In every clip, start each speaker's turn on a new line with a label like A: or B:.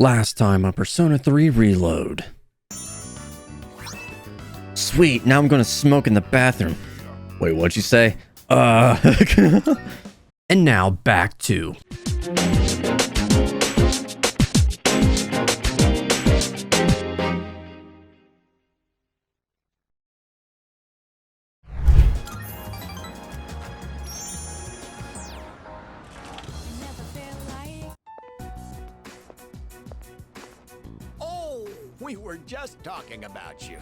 A: Last time on Persona 3 Reload. Sweet, now I'm gonna smoke in the bathroom. Wait, what'd you say? And now back to...
B: We were just talking about you.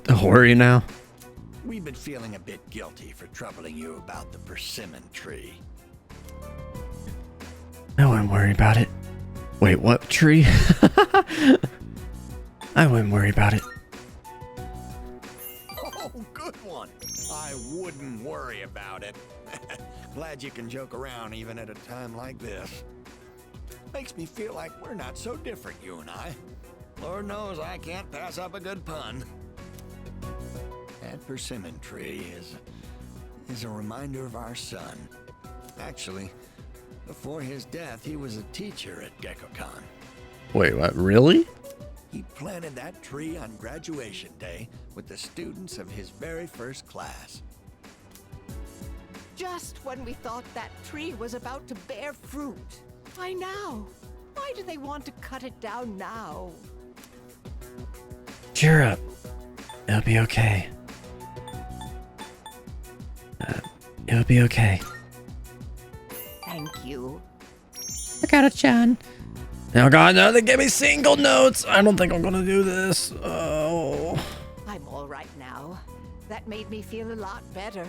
A: Don't worry now.
B: We've been feeling a bit guilty for troubling you about the persimmon tree.
A: I wouldn't worry about it. Wait, what tree? I wouldn't worry about it.
B: Oh, good one. I wouldn't worry about it. Glad you can joke around even at a time like this. Makes me feel like we're not so different, you and I. Lord knows I can't pass up a good pun. That persimmon tree is a reminder of our son. Actually, before his death, he was a teacher at GekkoCon.
A: Wait, what? Really?
B: He planted that tree on graduation day with the students of his very first class.
C: Just when we thought that tree was about to bear fruit. Why now? Why do they want to cut it down now?
A: Cheer up. It'll be okay. It'll be okay.
C: Thank you.
A: I got it, John. Oh god, no, they gave me single notes. I don't think I'm gonna do this. Oh.
C: I'm all right now. That made me feel a lot better.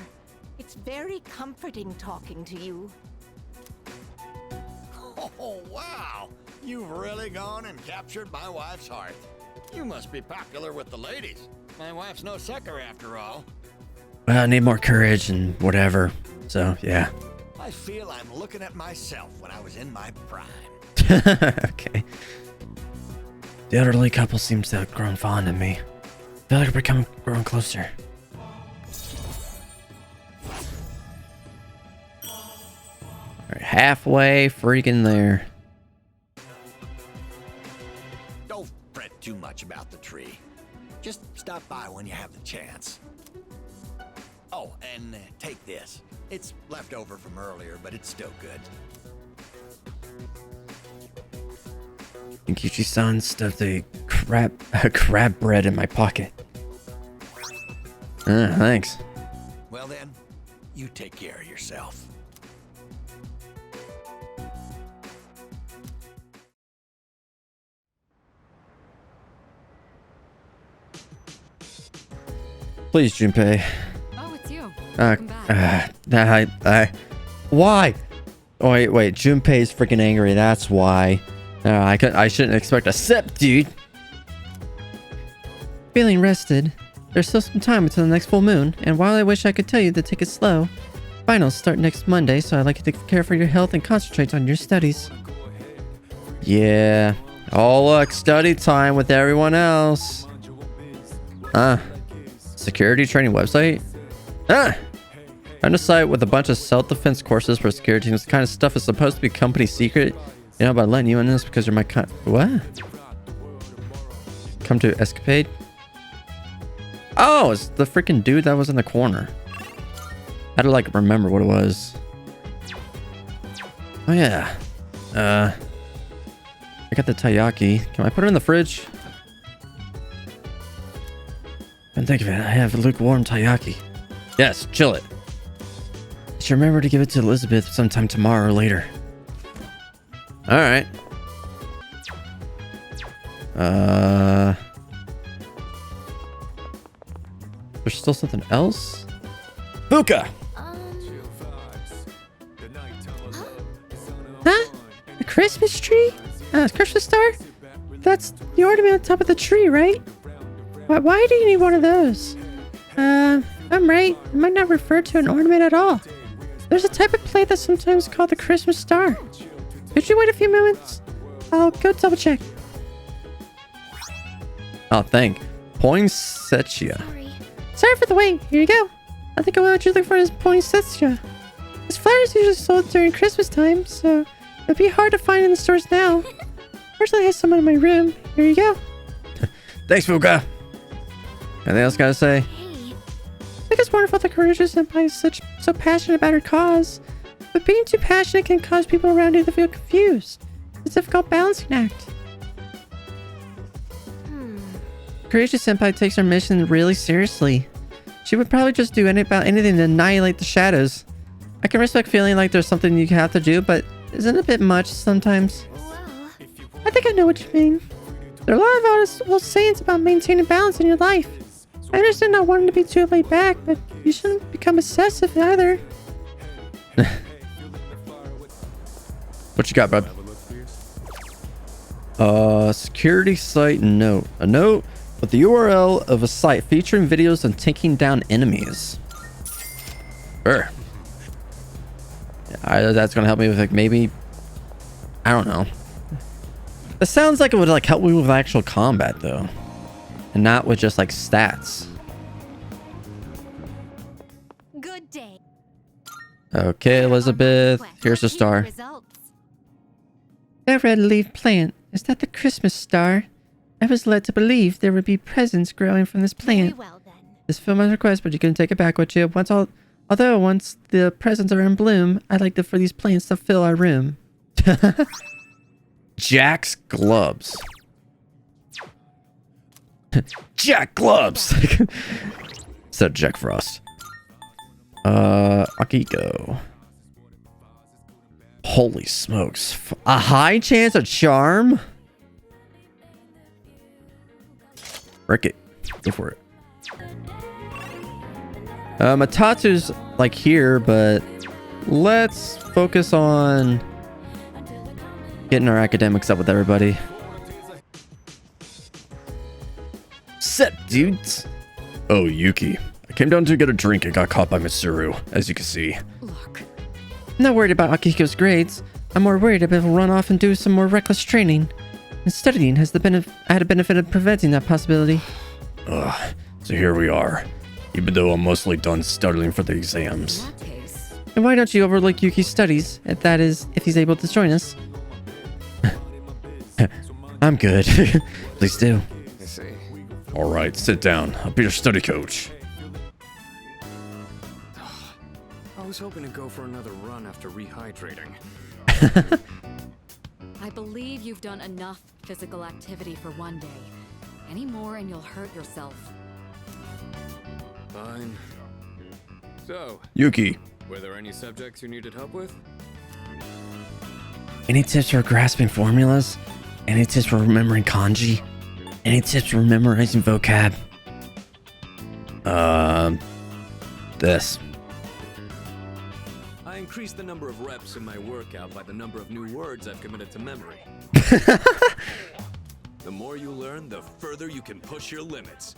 C: It's very comforting talking to you.
B: Oh, wow. You've really gone and captured my wife's heart. You must be popular with the ladies. My wife's no sucker after all.
A: Well, I need more courage and whatever. So, yeah.
B: I feel I'm looking at myself when I was in my prime.
A: Okay. The elderly couple seems to have grown fond of me. I feel like we're growing closer. Alright, halfway freaking there.
B: Don't fret too much about the tree. Just stop by when you have the chance. Oh, and take this. It's left over from earlier, but it's still good.
A: Inkichi-san stuffed a crab bread in my pocket. Thanks.
B: Well then, you take care of yourself.
A: Please, Junpei.
D: Oh, it's you. Welcome
A: I
D: back.
A: why? Oh, wait, Junpei's freaking angry. That's why. I shouldn't expect a sip, dude. Feeling rested. There's still some time until the next full moon, and while I wish I could tell you to take it slow, finals start next Monday, so I'd like you to care for your health and concentrate on your studies. Yeah. Oh, look, study time with everyone else. Security training website? Found a site with a bunch of self-defense courses for security teams. The kind of stuff is supposed to be company secret. You know, about letting you in this because you're my what? Come to escapade? Oh, it's the freaking dude that was in the corner. I had to like remember what it was. Oh yeah. I got the taiyaki. Can I put it in the fridge? And think of it, I have lukewarm taiyaki. Yes, chill it. I should remember to give it to Elizabeth sometime tomorrow or later. Alright. There's still something else? Buka! Huh? A Christmas tree? Christmas star? That's the ornament on top of the tree, right? Why do you need one of those? I'm right. It might not refer to an ornament at all. There's a type of plate that's sometimes called the Christmas star. Could you wait a few moments? I'll go double check. Oh, thank. Poinsettia. Sorry for the wait. Here you go. I think what you're looking for is poinsettia. This flower is usually sold during Christmas time, so it'd be hard to find in the stores now. Fortunately, I have someone in my room. Here you go.
E: Thanks, Fuka. Anything else gotta say?
A: I think it's wonderful that Karuja-senpai is so passionate about her cause. But being too passionate can cause people around you to feel confused. It's a difficult balancing act. Karuja-senpai takes her mission really seriously. She would probably just do anything to annihilate the shadows. I can respect feeling like there's something you have to do, but isn't it a bit much sometimes? I think I know what you mean. There are a lot of old sayings about maintaining balance in your life. I understand not wanting to be too laid back, but you shouldn't become obsessive either.
E: What you got, bud? Security site note. A note with the URL of a site featuring videos on taking down enemies. Sure. Yeah, that's gonna help me with like maybe, I don't know. It sounds like it would like help me with actual combat though, and not with just like stats.
F: Good day.
E: Okay, Elizabeth. Here's a star.
A: That red leaf plant, is that the Christmas star? I was led to believe there would be presents growing from this plant.
F: Very well then.
A: This filled my request, but you can take it back with you. Although once the presents are in bloom, I'd like for these plants to fill our room.
E: Jack's gloves. Jack gloves. Said Jack Frost. Akiko. Holy smokes. A high chance of charm? Frick it. Go for it. Matatu's like here, but let's focus on getting our academics up with everybody. Sup, dudes? Oh, Yuki. I came down to get a drink and got caught by Mitsuru, as you can see.
A: Look, I'm not worried about Akiko's grades. I'm more worried about he'll run off and do some more reckless training. And studying has had a benefit of preventing that possibility.
E: Ugh, so here we are. Even though I'm mostly done studying for the exams.
D: In that case,
A: And why don't you overlook Yuki's studies, if he's able to join us?
E: I'm good. Please do.
B: I see.
E: Alright, sit down. I'll be your study coach.
G: I was hoping to go for another run after rehydrating.
D: I believe you've done enough physical activity for one day. Any more and you'll hurt yourself.
G: Fine. So,
E: Yuki,
G: were there any subjects you needed help with?
E: any tips for grasping formulas? Any tips for remembering kanji? Any tips for memorizing vocab? This.
G: I increased the number of reps in my workout by the number of new words I've committed to memory. The more you learn, the further you can push your limits.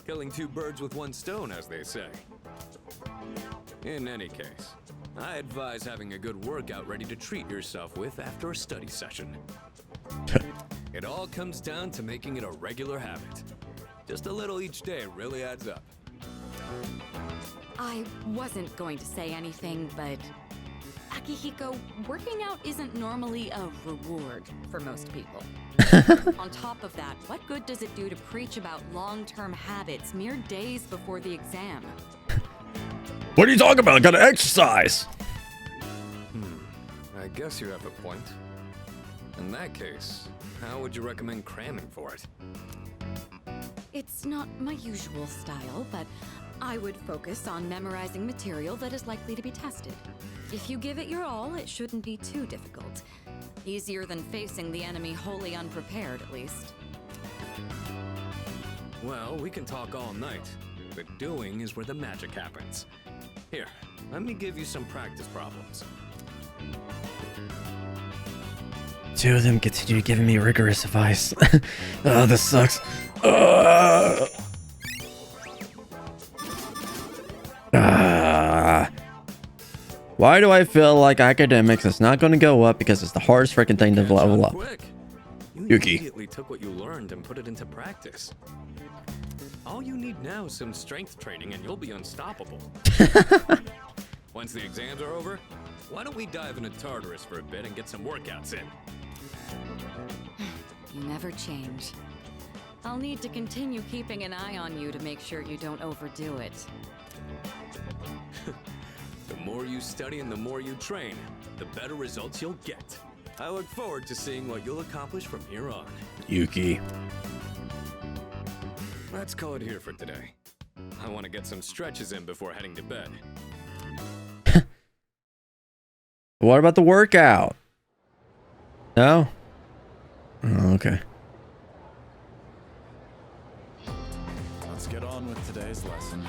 G: Killing two birds with one stone, as they say. In any case, I advise having a good workout ready to treat yourself with after a study session. It all comes down to making it a regular habit. Just a little each day really adds up.
D: I wasn't going to say anything, but Akihiko, working out isn't normally a reward for most people. On top of that, what good does it do to preach about long-term habits mere days before the exam?
E: What are you talking about? I gotta exercise!
G: I guess you have a point. In that case, how would you recommend cramming for it?
D: It's not my usual style, but I would focus on memorizing material that is likely to be tested. If you give it your all, it shouldn't be too difficult. Easier than facing the enemy wholly unprepared, at least.
G: Well, we can talk all night, but doing is where the magic happens. Here, let me give you some practice problems.
E: Two of them continue giving me rigorous advice. Oh, this sucks. Why do I feel like academics is not going to go up because it's the hardest freaking thing to level up?
G: Quick. You
E: Yuki.
G: immediately took what you learned and put it into practice. All you need now is some strength training and you'll be unstoppable. Once the exams are over, why don't we dive into Tartarus for a bit and get some workouts in?
D: You never change. I'll need to continue keeping an eye on you to make sure you don't overdo it.
G: The more you study and the more you train, the better results you'll get. I look forward to seeing what you'll accomplish from here on.
E: Yuki.
G: Let's call it here for today. I want to get some stretches in before heading to bed.
E: What about the workout? No? Oh, okay.
H: Let's get on with today's lesson.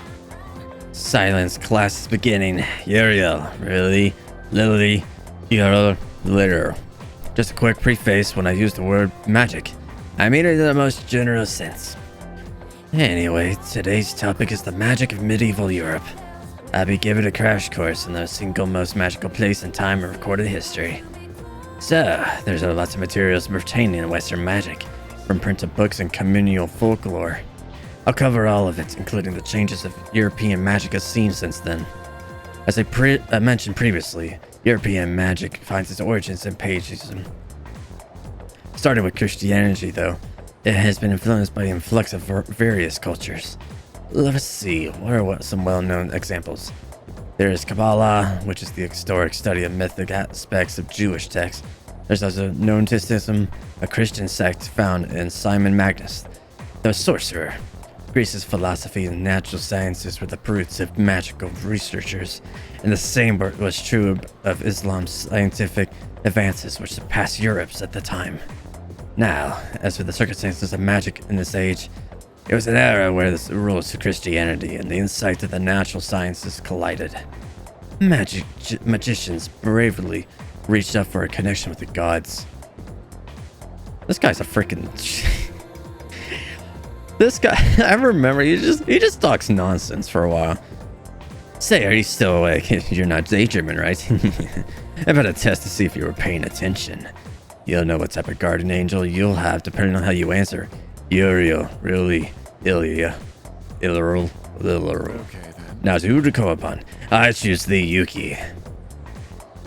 E: Silence, class is beginning. Uriel, really? Lily, you're literal. Just a quick preface when I use the word magic. I mean it in the most general sense. Anyway, today's topic is the magic of medieval Europe. I'll be giving a crash course in the single most magical place and time in recorded history. So, there's lots of materials pertaining to Western magic, from printed books and communal folklore. I'll cover all of it, including the changes of European magic as seen since then. As I mentioned previously, European magic finds its origins in paganism. Starting with Christianity, though, it has been influenced by the influx of various cultures. Let's see, what are some well-known examples? There is Kabbalah, which is the historic study of mythic aspects of Jewish texts. There's also Gnosticism, a Christian sect found in Simon Magus, the sorcerer. Greece's philosophy and natural sciences were the roots of magical researchers, and the same was true of Islam's scientific advances, which surpassed Europe's at the time. Now, as for the circumstances of magic in this age, it was an era where the rules of Christianity and the insight of the natural sciences collided. Magicians bravely reached out for a connection with the gods. This guy's a freaking... This guy, I remember, he just talks nonsense for a while. Say, are you still awake? You're not daydreaming, right? I better test to see if you were paying attention. You'll know what type of guardian angel you'll have depending on how you answer. Uriel, really, Ilya, Illerl.
H: Okay, then.
E: Now who to call upon? I choose thee, Yuki.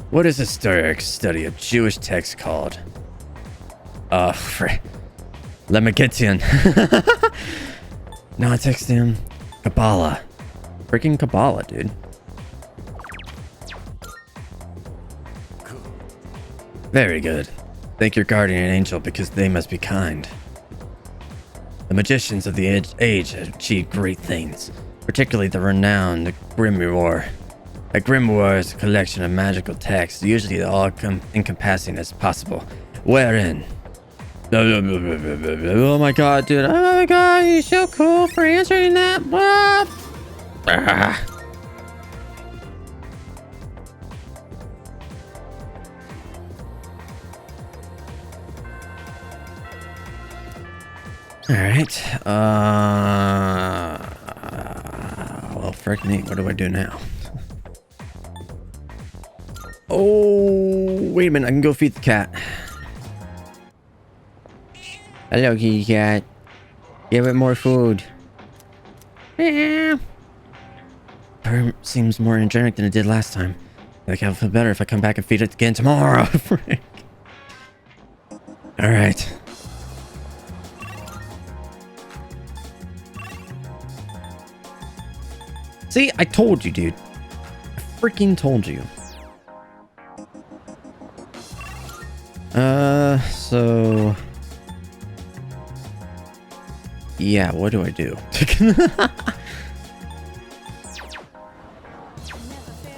E: What is historic study of Jewish texts called? Let me get in. No, I text him. Kabbalah. Freaking Kabbalah, dude. Very good. Thank your guardian angel because they must be kind. The magicians of the age have achieved great things, particularly the renowned Grimoire. A grimoire is a collection of magical texts, usually all encompassing as possible, wherein... Oh my god, dude. Oh my god, you're so cool for answering that. Alright. Well, frick me. What do I do now? Oh, wait a minute. I can go feed the cat. Hello, kitty cat. Give it more food. Yeah. Purr seems more energetic than it did last time. I think I'll feel better if I come back and feed it again tomorrow. Frick. Alright. See, I told you, dude. I freaking told you. So... Yeah, what do I do?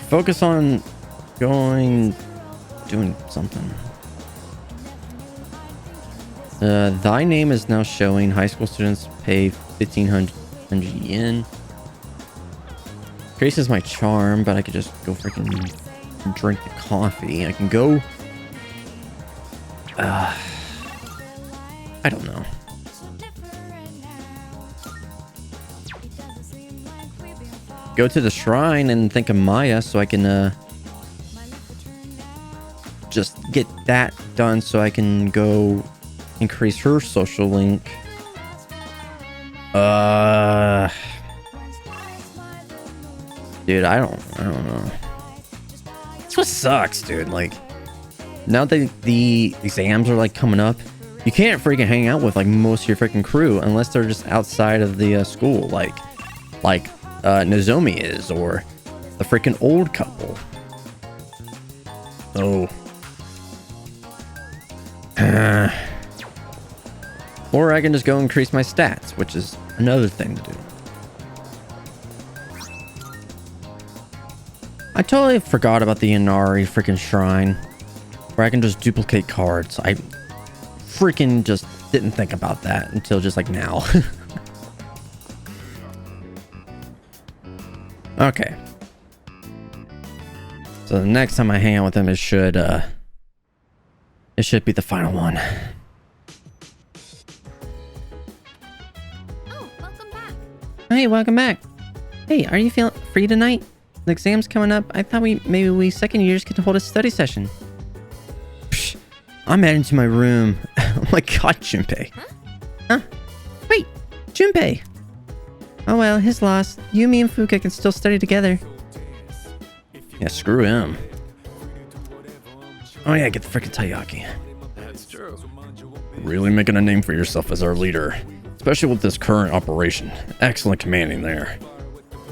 E: Focus on doing something. Thy name is now showing. High school students pay 1,500 yen. Increases my charm, but I could just go freaking drink the coffee. I can go... I don't know. Go to the shrine and think of Maya so I can just get that done so I can go increase her social link. Dude, I don't know. That's what sucks, dude. Like, now that the exams are like coming up, You can't freaking hang out with like most of your freaking crew unless they're just outside of the school, like Nozomi is, or the freaking old couple. So, or I can just go increase my stats, which is another thing to do. I totally forgot about the Inari freaking shrine, where I can just duplicate cards. I freaking just didn't think about that until just like now. Okay. So the next time I hang out with him, it should be the final one.
F: Oh, welcome back.
A: Hey, welcome back. Hey, are you feeling free tonight? The exam's coming up. I thought maybe we second years could hold a study session.
E: Psh, I'm heading to my room. Oh my god, Junpei.
A: Huh? Wait, Junpei. Oh well, his loss. You, me, and Fuka can still study together.
E: Yeah, screw him. Oh yeah, get the freaking Taiyaki.
G: That's true.
E: Really making a name for yourself as our leader, especially with this current operation. Excellent commanding there.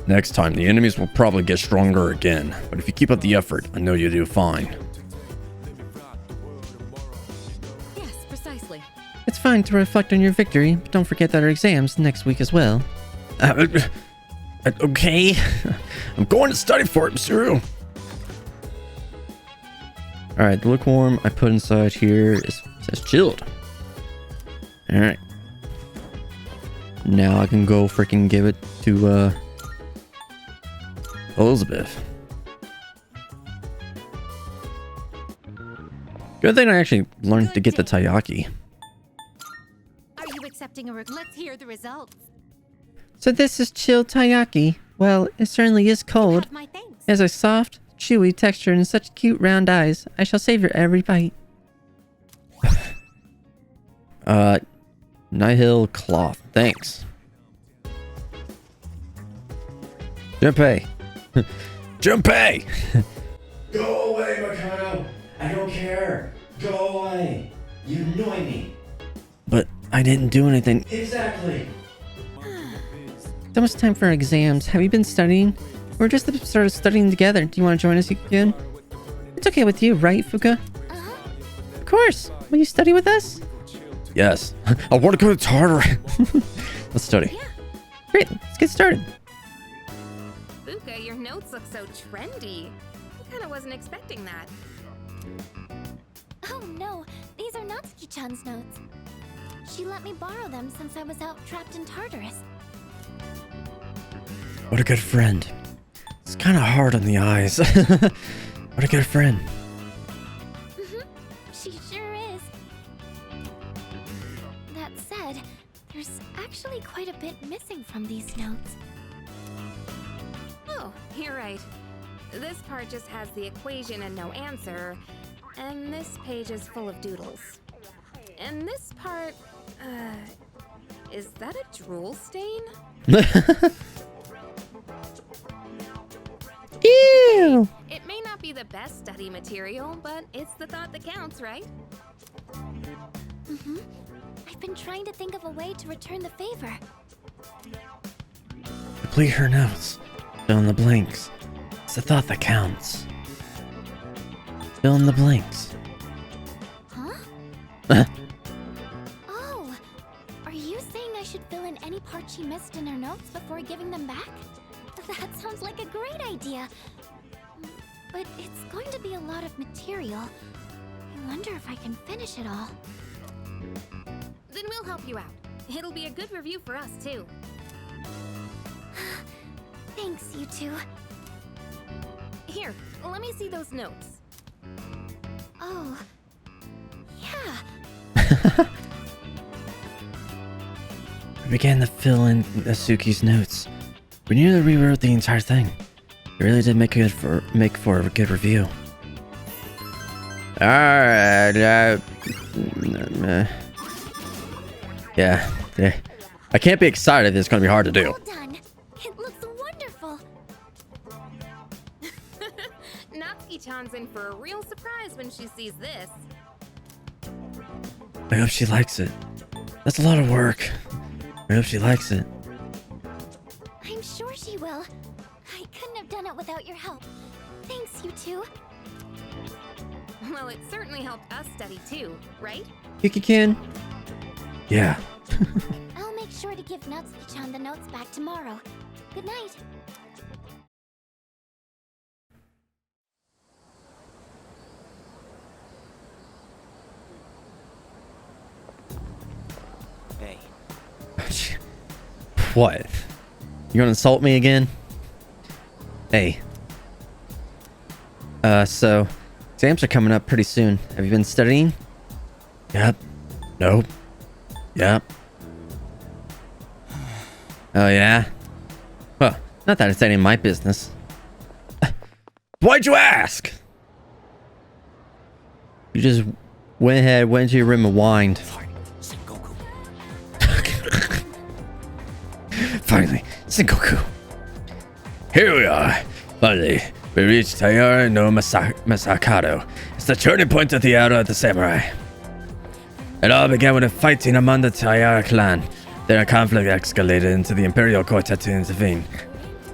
E: Next time, the enemies will probably get stronger again, but if you keep up the effort, I know you'll do fine.
D: Yes, precisely.
A: It's fine to reflect on your victory, but don't forget that our exam's next week as well.
E: Okay. I'm going to study for it, Mitsuru. Alright, the lukewarm I put inside here says chilled. Alright. Now I can go freaking give it to Elizabeth. Good thing I actually learned to get the Taiyaki.
F: Are you accepting a Let's hear the results.
A: So this is chilled Taiyaki. Well, it certainly is cold.
F: Have my thanks.
A: It has a soft, chewy texture and such cute round eyes. I shall savor every bite.
E: Nihil cloth. Thanks. Junpei. Junpei! Go away, Mikado! I don't care! Go away! You annoy me! But I didn't do anything. Exactly!
A: It's almost time for our exams. Have you been studying? We're just started studying together. Do you want to join us again? It's okay with you, right, Fuka? Of course. Will you study with us?
E: Yes. I want to go to Tartar. Let's study.
F: Yeah.
A: Great. Let's get started.
I: Fuka, your notes look so trendy. I kinda wasn't expecting that.
F: Oh no, these are Natsuki-chan's notes. She let me borrow them since I was out trapped in Tartarus.
E: What a good friend. It's kind of hard on the eyes. What a good friend.
F: She sure is. That said, there's actually quite a bit missing from these notes.
I: Oh, you're right. This part just has the equation and no answer, and this page is full of doodles. And this part, is that a drool stain?
A: Ew!
I: It may not be the best study material, but it's the thought that counts, right?
F: I've been trying to think of a way to return the favor.
E: Complete her notes. Fill in the blanks. It's the thought that counts. Fill in the blanks.
F: Huh? Oh, are you saying I should fill in any part she missed in her notes before giving them back? That sounds like a great idea. But it's going to be a lot of material. I wonder if I can finish it all.
I: Then we'll help you out. It'll be a good review for us, too.
F: Thanks, you two.
I: Here, let me see those notes.
F: Oh, yeah.
E: I began to fill in Asuki's notes. We nearly rewrote the entire thing. It really did make for a good review. Alright, yeah. I can't be excited. It's gonna be hard to do.
F: Well done. It looks wonderful.
I: Natsuki-chan's in for a real surprise when she sees this.
E: I hope she likes it. That's a lot of work. I hope she likes it.
F: I'm sure she will. I couldn't have done it without your help. Thanks, you two.
I: Well, it certainly helped us study too, right?
E: Yuki-kin? Yeah.
F: I'll make sure to give Natsuki-chan the notes back tomorrow. Good night.
J: Hey.
E: What? You gonna insult me again? Hey. So exams are coming up pretty soon. Have you been studying? Yep. Nope. Yep. Oh yeah? Well, not that it's any of my business. Why'd you ask? You just went ahead, went to your room and whined. Finally, Sengoku. Here we are. Finally, we reached Taiyara no Masakado. It's the turning point of the era of the samurai. It all began with a fighting among the Taiyara clan. Then a conflict escalated into the Imperial Court had to intervene.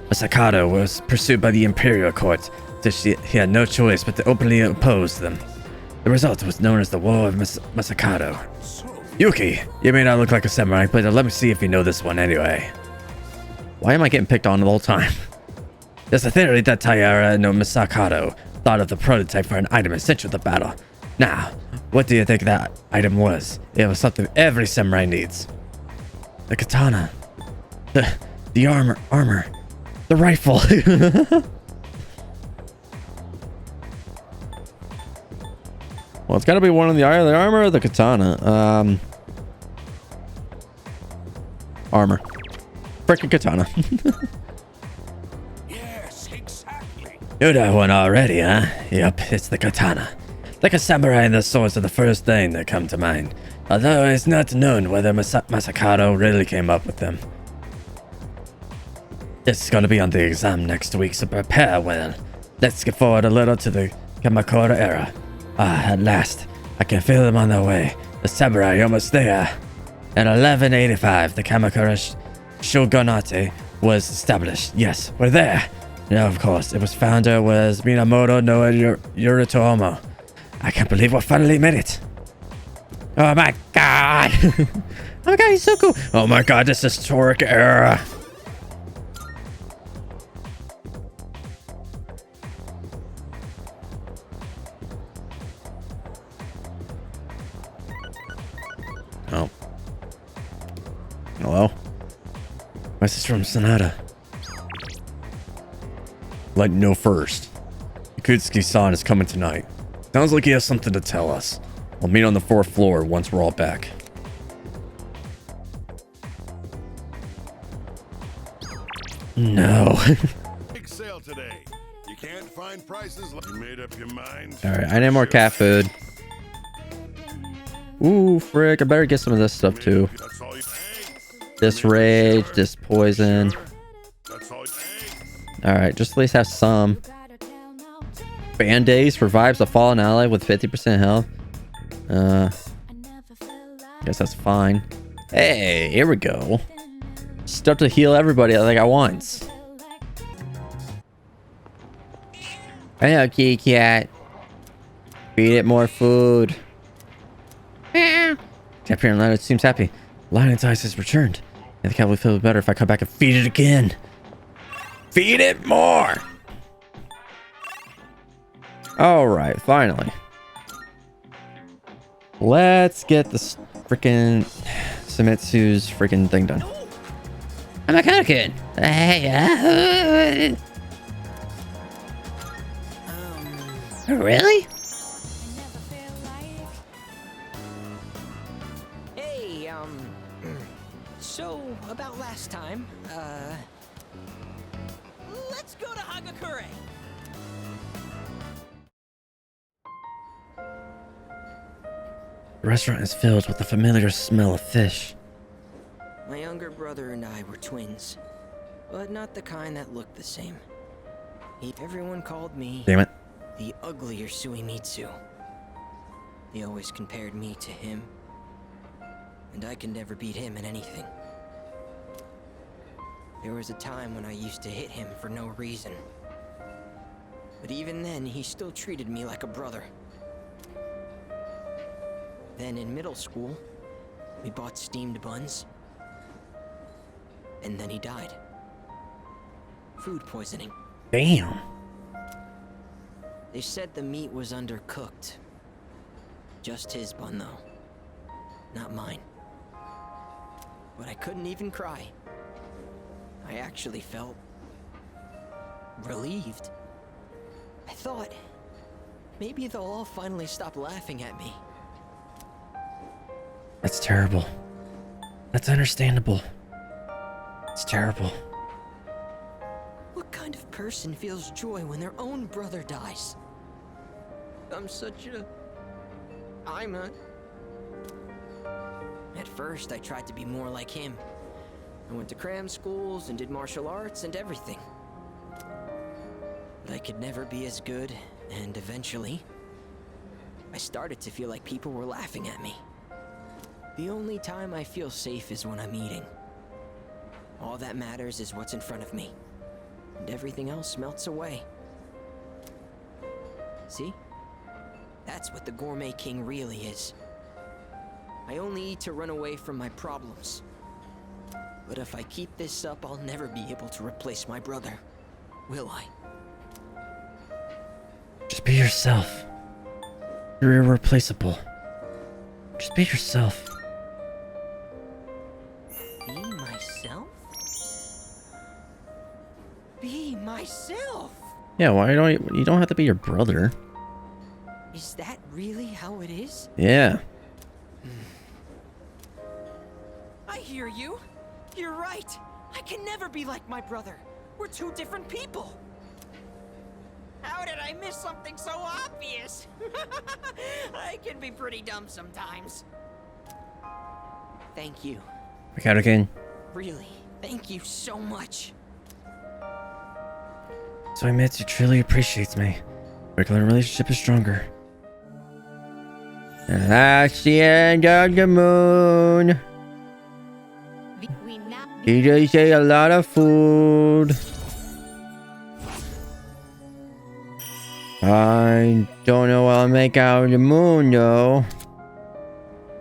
E: Masakado was pursued by the Imperial Court, so he had no choice but to openly oppose them. The result was known as the War of Masakado. Yuki, you may not look like a samurai, but let me see if you know this one anyway. Why am I getting picked on the whole time? There's a theory that Taiyara no Masakado thought of the prototype for an item essential to battle. Now, what do you think that item was? It was something every samurai needs. The katana. The armor. The rifle. Well, it's gotta be one of the armor or the katana. Armor. Frickin' katana.
B: Yes, exactly.
E: Knew that one already, huh? Yep, it's the katana. Like a samurai, the swords are the first thing that come to mind. Although it's not known whether Masakado really came up with them. This is gonna be on the exam next week, so prepare well. Let's get forward a little to the Kamakura era. Ah, at last. I can feel them on their way. The samurai are almost there. In 1185, the Kamakura Shogunate was established. Yes, we're there. Now, of course, it was founder was Minamoto no Yoritomo. I can't believe we finally made it. Oh my god. Oh my god, he's so cool. Oh my god, this historic era. Oh. Hello? My sister from Sonata. Let me know first. Yakutsuki-san is coming tonight. Sounds like he has something to tell us. We'll meet on the 4th floor once we're all back. No.
K: Big sale today. You can't find prices like you made up your mind.
E: Alright, I need more cat food. Ooh, frick. I better get some of this stuff too. This rage, this poison. Alright, just at least have some. Band-Aids revives a fallen ally with 50% health. Guess that's fine. Hey, here we go. Stuff to heal everybody like I want. Hello, kitty cat. Feed it more food. Cat parent Leonard seems happy. Lion's Eyes has returned. And the cat will feel better if I come back and feed it again. Feed it more! Alright, finally. Let's get this freaking Sumitsu's freaking thing done. I'm a kind of kid. Hey, really?
J: Hey, so about last time, let's go to Hagakure.
E: The restaurant is filled with the familiar smell of fish.
J: My younger brother and I were twins, but not the kind that looked the same. Everyone called me
E: Damn it.
J: the uglier Suimitsu. They always compared me to him, and I can never beat him in anything. There was a time when I used to hit him for no reason. But even then, he still treated me like a brother. Then in middle school, we bought steamed buns. And then he died. Food poisoning.
E: Damn.
J: They said the meat was undercooked. Just his bun, though. Not mine. But I couldn't even cry. I actually felt relieved. I thought maybe they'll all finally stop laughing at me.
E: That's terrible. That's understandable. It's terrible.
J: What kind of person feels joy when their own brother dies? At first, I tried to be more like him. I went to cram schools and did martial arts and everything. But I could never be as good, and eventually, I started to feel like people were laughing at me. The only time I feel safe is when I'm eating. All that matters is what's in front of me, and everything else melts away. See? That's what the Gourmet King really is. I only eat to run away from my problems. But if I keep this up, I'll never be able to replace my brother. Will I?
E: Just be yourself. You're irreplaceable. Just be yourself.
J: Be myself? Be myself?
E: Yeah, why don't you don't have to be your brother.
J: Is that really how it is?
E: Yeah.
J: I hear you. You're right. I can never be like my brother. We're two different people. How did I miss something so obvious? I can be pretty dumb sometimes. Thank you.
E: Awaken.
J: Really, thank you so much.
E: So Mitsu truly appreciates me. Regular relationship is stronger. And that's the end of the moon. He does eat a lot of food. I don't know what I'll make out of the moon though.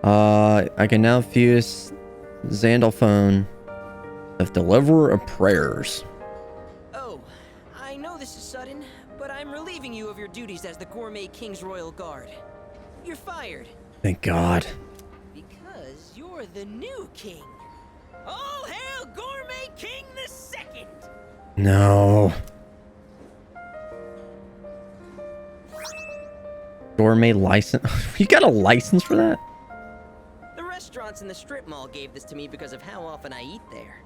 E: I can now fuse Zandal phone of deliverer of prayers.
J: Oh, I know this is sudden, but I'm relieving you of your duties as the Gourmet King's Royal Guard. You're fired.
E: Thank God.
J: Because you're the new king. All hail Gourmet King the Second!
E: No. Gourmet license? You got a license for that?
J: The restaurants in the strip mall gave this to me because of how often I eat there.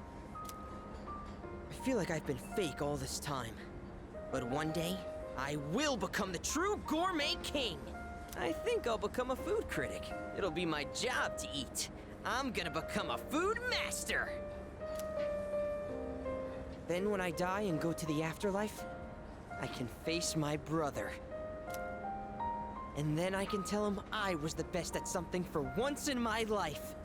J: I feel like I've been fake all this time. But one day, I will become the true Gourmet King. I think I'll become a food critic. It'll be my job to eat. I'm gonna become a food master. Then when I die and go to the afterlife, I can face my brother. And then I can tell him I was the best at something for once in my life.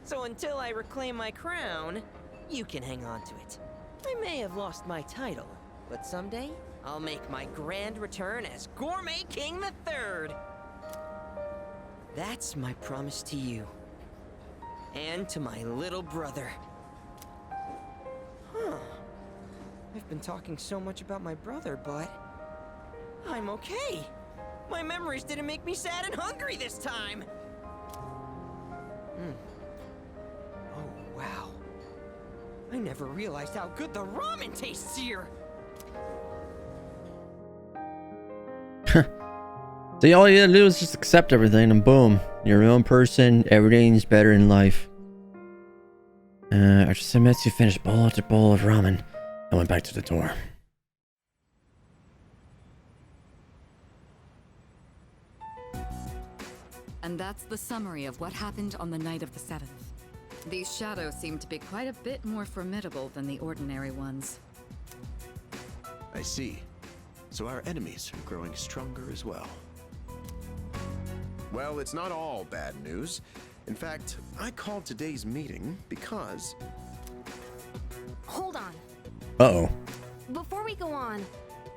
J: So until I reclaim my crown, you can hang on to it. I may have lost my title, but someday I'll make my grand return as Gourmet King III. That's my promise to you. And to my little brother. Huh. I've been talking so much about my brother, but I'm okay. My memories didn't make me sad and hungry this time. Oh, wow. I never realized how good the ramen tastes here.
E: So all you gotta do is just accept everything and boom, you're your own person, everything's better in life. After Mitsu finished bowl after bowl of ramen, I went back to the door.
D: And that's the summary of what happened on the night of the 7th. These shadows seem to be quite a bit more formidable than the ordinary ones.
H: I see. So our enemies are growing stronger as well. Well, it's not all bad news.
L: In fact, I called today's meeting because...
I: Hold on.
E: Uh-oh.
I: Before we go on,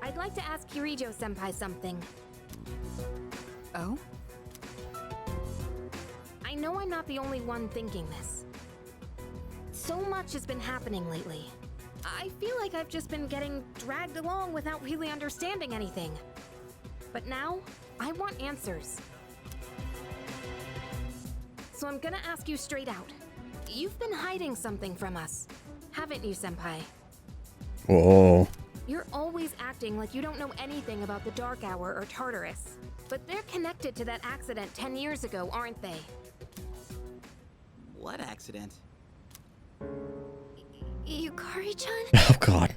I: I'd like to ask Kirijo-senpai something.
D: Oh?
I: I know I'm not the only one thinking this. So much has been happening lately. I feel like I've just been getting dragged along without really understanding anything. But now, I want answers. So I'm gonna ask you straight out. You've been hiding something from us, haven't you, Senpai?
E: Whoa.
I: You're always acting like you don't know anything about the Dark Hour or Tartarus. But they're connected to that accident 10 years ago, aren't they?
M: What accident?
F: Yukari-chan?
E: Oh god.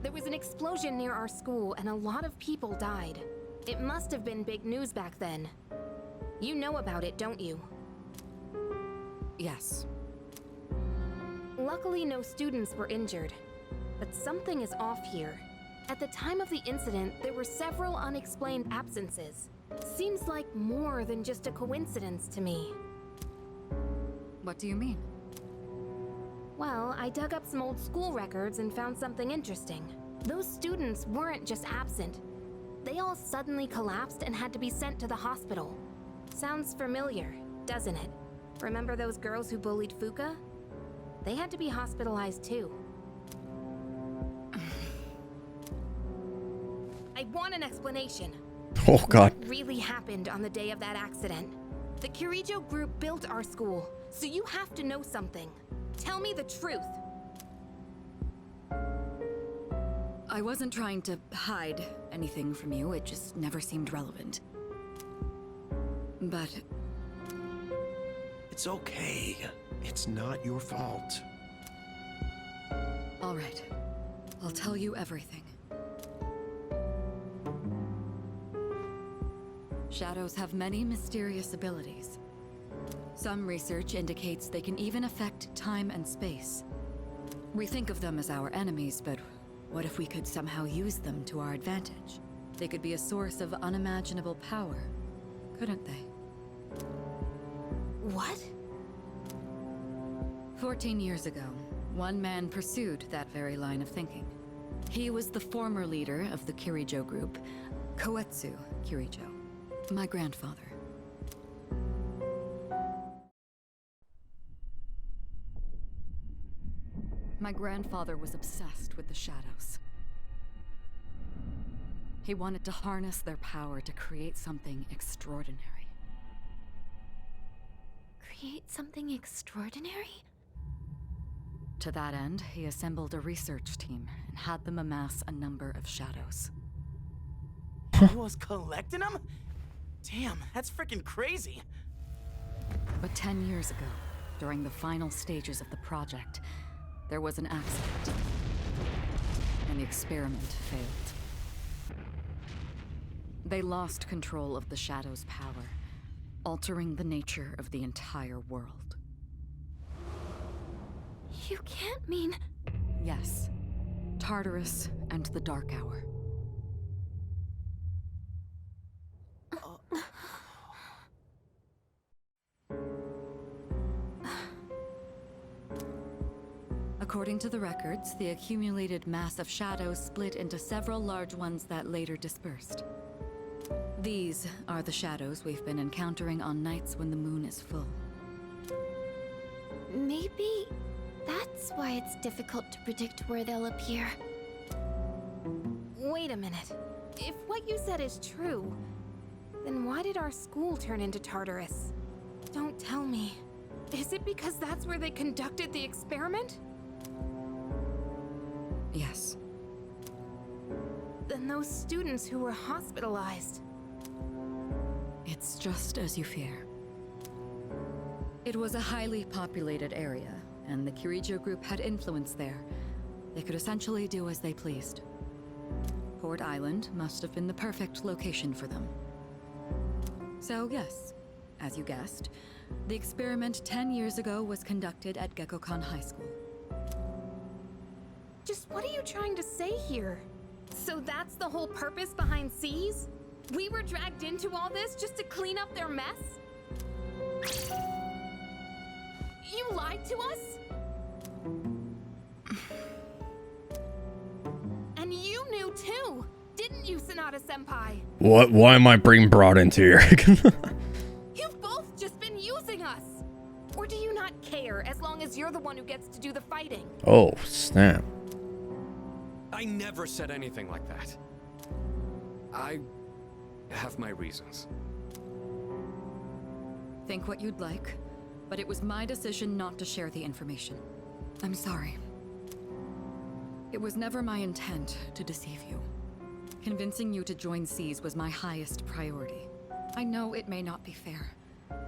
I: There was an explosion near our school and a lot of people died. It must have been big news back then. You know about it, don't you?
D: Yes.
I: Luckily, no students were injured. But something is off here. At the time of the incident, there were several unexplained absences. Seems like more than just a coincidence to me.
D: What do you mean?
I: Well, I dug up some old school records and found something interesting. Those students weren't just absent. They all suddenly collapsed and had to be sent to the hospital. Sounds familiar, doesn't it? Remember those girls who bullied Fuka? They had to be hospitalized too. I want an explanation.
E: Oh god.
I: What really happened on the day of that accident? The Kirijo group built our school, so you have to know something. Tell me the truth.
D: I wasn't trying to hide anything from you, it just never seemed relevant. But...
L: It's okay. It's not your fault.
D: all right. I'll tell you everything. Shadows have many mysterious abilities. Some research indicates they can even affect time and space. We think of them as our enemies, but what if we could somehow use them to our advantage? They could be a source of unimaginable power, couldn't they?
I: What?
D: 14 years ago, one man pursued that very line of thinking. He was the former leader of the Kirijo group, Koetsu Kirijo, my grandfather. My grandfather was obsessed with the shadows. He wanted to harness their power to create something extraordinary.
F: Create something extraordinary?
D: To that end, he assembled a research team and had them amass a number of shadows.
M: He was collecting them? Damn, that's freaking crazy.
D: But 10 years ago, during the final stages of the project, there was an accident, and the experiment failed. They lost control of the Shadow's power, altering the nature of the entire world.
F: You can't mean...
D: Yes. Tartarus and the Dark Hour. According to the records, the accumulated mass of shadows split into several large ones that later dispersed. These are the shadows we've been encountering on nights when the moon is full.
F: Maybe that's why it's difficult to predict where they'll appear.
I: Wait a minute. If what you said is true, then why did our school turn into Tartarus? Don't tell me. Is it because that's where they conducted the experiment?
D: Yes.
I: Then those students who were hospitalized...
D: It's just as you fear. It was a highly populated area, and the Kirijo group had influence there. They could essentially do as they pleased. Port Island must have been the perfect location for them. So yes, as you guessed, the experiment 10 years ago was conducted at Gekkoukan High School.
I: Just what are you trying to say here? So that's the whole purpose behind C's? We were dragged into all this just to clean up their mess? You lied to us? And you knew too, didn't you, Sonata-senpai?
E: What? Why am I being brought into here?
I: You've both just been using us. Or do you not care as long as you're the one who gets to do the fighting?
E: Oh, snap.
G: I never said anything like that. I have my reasons.
D: Think what you'd like, but it was my decision not to share the information. I'm sorry. It was never my intent to deceive you. Convincing you to join Seas was my highest priority. I know it may not be fair,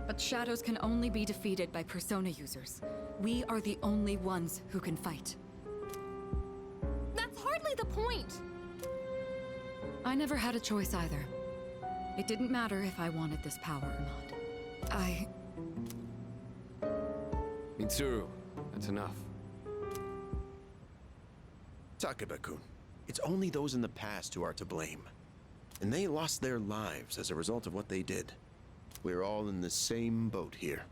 D: but shadows can only be defeated by persona users. We are the only ones who can fight.
I: That's hardly the point.
D: I never had a choice either. It didn't matter if I wanted this power or not.
G: Mitsuru, that's enough.
L: Takeba-kun, it's only those in the past who are to blame. And they lost their lives as a result of what they did. We're all in the same boat here.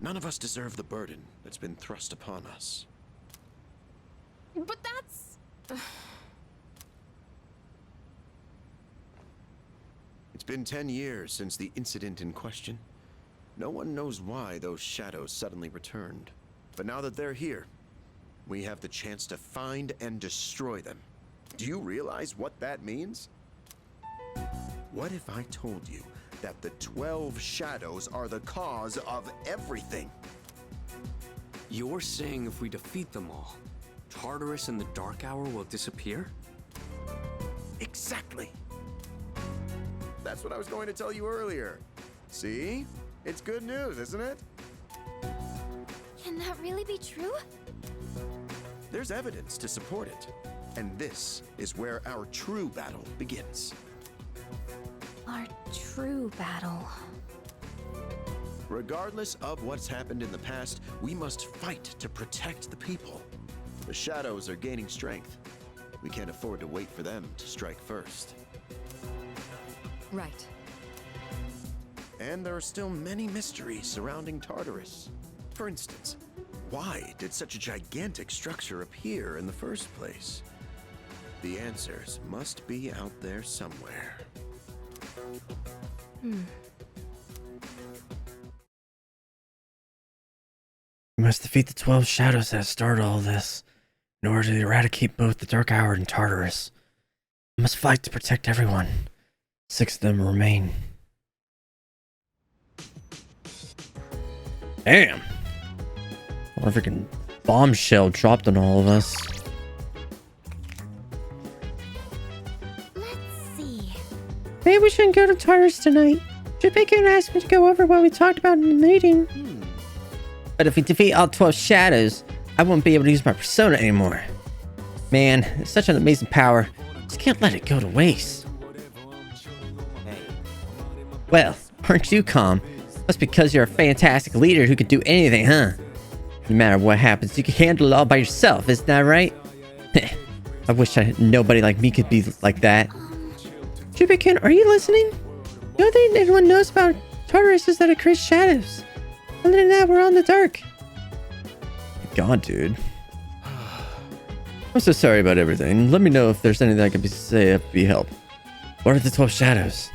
L: None of us deserve the burden that's been thrust upon us.
I: But that's...
L: It's been 10 years since the incident in question. No one knows why those shadows suddenly returned. But now that they're here, we have the chance to find and destroy them. Do you realize what that means? What if I told you that the 12 shadows are the cause of everything?
G: You're saying if we defeat them all, Tartarus and the Dark Hour will disappear?
L: Exactly. That's what I was going to tell you earlier. See? It's good news, isn't it?
F: Can that really be true?
L: There's evidence to support it. And this is where our true battle begins.
F: Our true battle.
L: Regardless of what's happened in the past, we must fight to protect the people. The shadows are gaining strength. We can't afford to wait for them to strike first.
D: Right.
L: And there are still many mysteries surrounding Tartarus. For instance, why did such a gigantic structure appear in the first place? The answers must be out there somewhere.
A: We must defeat the 12 shadows that started all this in order to eradicate both the Dark Hour and Tartarus. We must fight to protect everyone. 6 of them remain. Damn! What a freaking bombshell dropped on all of us.
F: Let's see.
A: Maybe we shouldn't go to Tartarus tonight. Awaken asked me to go over what we talked about in the meeting.
E: But if we defeat all 12 shadows, I won't be able to use my persona anymore. Man, it's such an amazing power. Just can't let it go to waste. Well, aren't you calm? That's because you're a fantastic leader who can do anything, huh? No matter what happens, you can handle it all by yourself, isn't that right? I wish nobody like me could be like that.
A: Awaken, are you listening? The only thing anyone knows about Tartarus is that it creates shadows. Other than that, we're all in the dark.
E: God, dude. I'm so sorry about everything. Let me know if there's anything I can be help. What are the 12 shadows?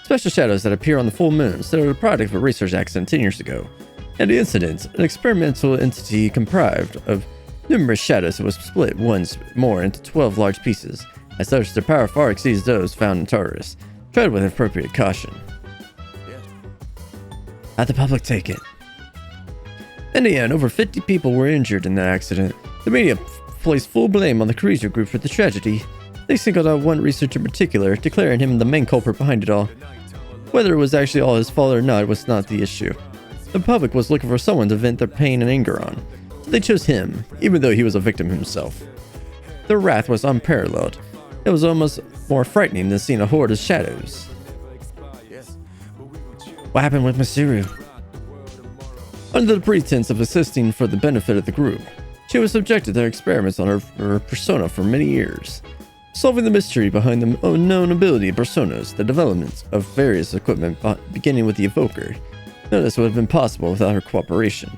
E: Special shadows that appear on the full moons that are the product of a research accident 10 years ago. And the incident, an experimental entity comprised of numerous shadows that was split once more into 12 large pieces. As such, their power far exceeds those found in Tartarus. Tread with appropriate caution. How'd the public take it? In the end, over 50 people were injured in that accident. The media placed full blame on the Cruiser Group for the tragedy. They singled out one researcher in particular, declaring him the main culprit behind it all. Whether it was actually all his fault or not was not the issue. The public was looking for someone to vent their pain and anger on, so they chose him, even though he was a victim himself. Their wrath was unparalleled. It was almost more frightening than seeing a horde of shadows. What happened with Mitsuru? Under the pretense of assisting for the benefit of the group, she was subjected to experiments on her persona for many years. Solving the mystery behind the unknown ability of personas, the development of various equipment beginning with the Evoker, None of this would have been possible without her cooperation.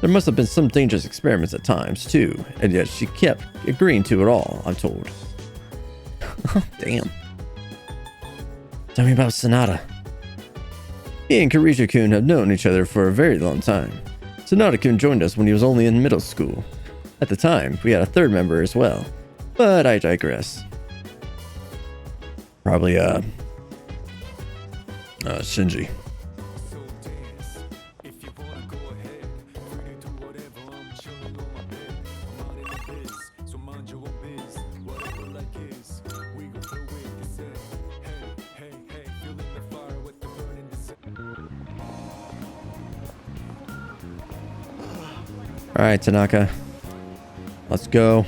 E: There must have been some dangerous experiments at times, too, and yet she kept agreeing to it all, I'm told. Damn. Tell me about Sonata. He and Kiriju-kun have known each other for a very long time. Sonata-kun joined us when he was only in middle school. At the time, we had a third member as well. But I digress. Probably, Shinji. Alright, Tanaka. Let's go.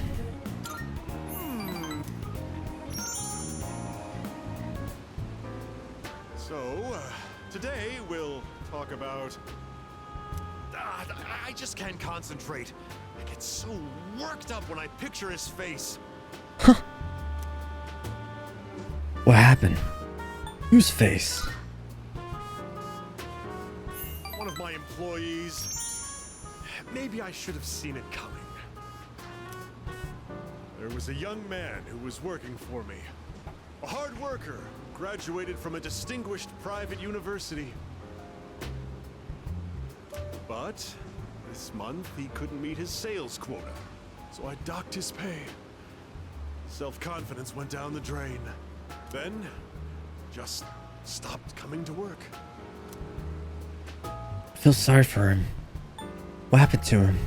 K: So, today we'll talk about... I just can't concentrate. I get so worked up when I picture his face.
E: Huh. What happened? Whose face?
K: One of my employees. Maybe I should have seen it coming. There was a young man who was working for me. A hard worker, graduated from a distinguished private university. But this month he couldn't meet his sales quota, so I docked his pay. Self-confidence went down the drain. Then, just stopped coming to work.
E: I feel sorry for him. What happened to him?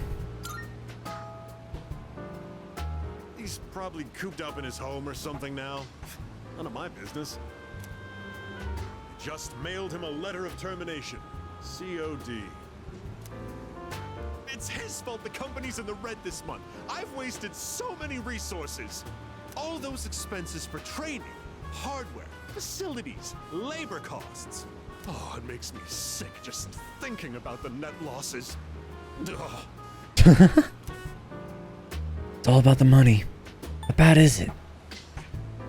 K: He's probably cooped up in his home or something now. None of my business. I just mailed him a letter of termination. COD. It's his fault the company's in the red this month. I've wasted so many resources. All those expenses for training, hardware, facilities, labor costs. Oh, it makes me sick just thinking about the net losses.
E: It's all about the money. How bad is it?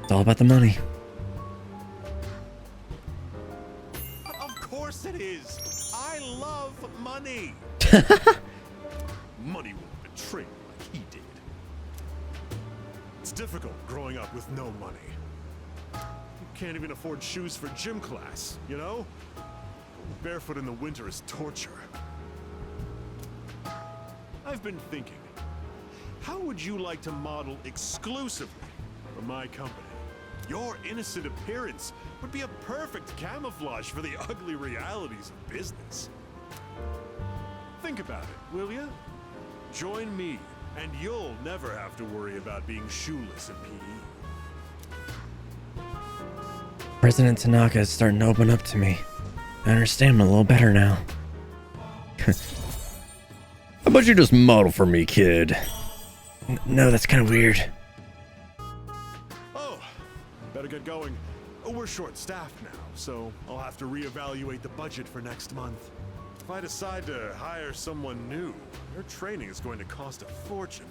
E: It's all about the money.
K: Of course it is. I love money. Money won't betray me like he did. It's difficult growing up with no money. You can't even afford shoes for gym class, you know? Barefoot in the winter is torture. I've been thinking, how would you like to model exclusively for my company? Your innocent appearance would be a perfect camouflage for the ugly realities of business. Think about it, will ya? Join me, and you'll never have to worry about being shoeless in PE.
E: President Tanaka is starting to open up to me. I understand him a little better now. How about you just model for me, kid? No, that's kind of weird.
K: Oh, better get going. We're short-staffed now, so I'll have to reevaluate the budget for next month. If I decide to hire someone new, their training is going to cost a fortune.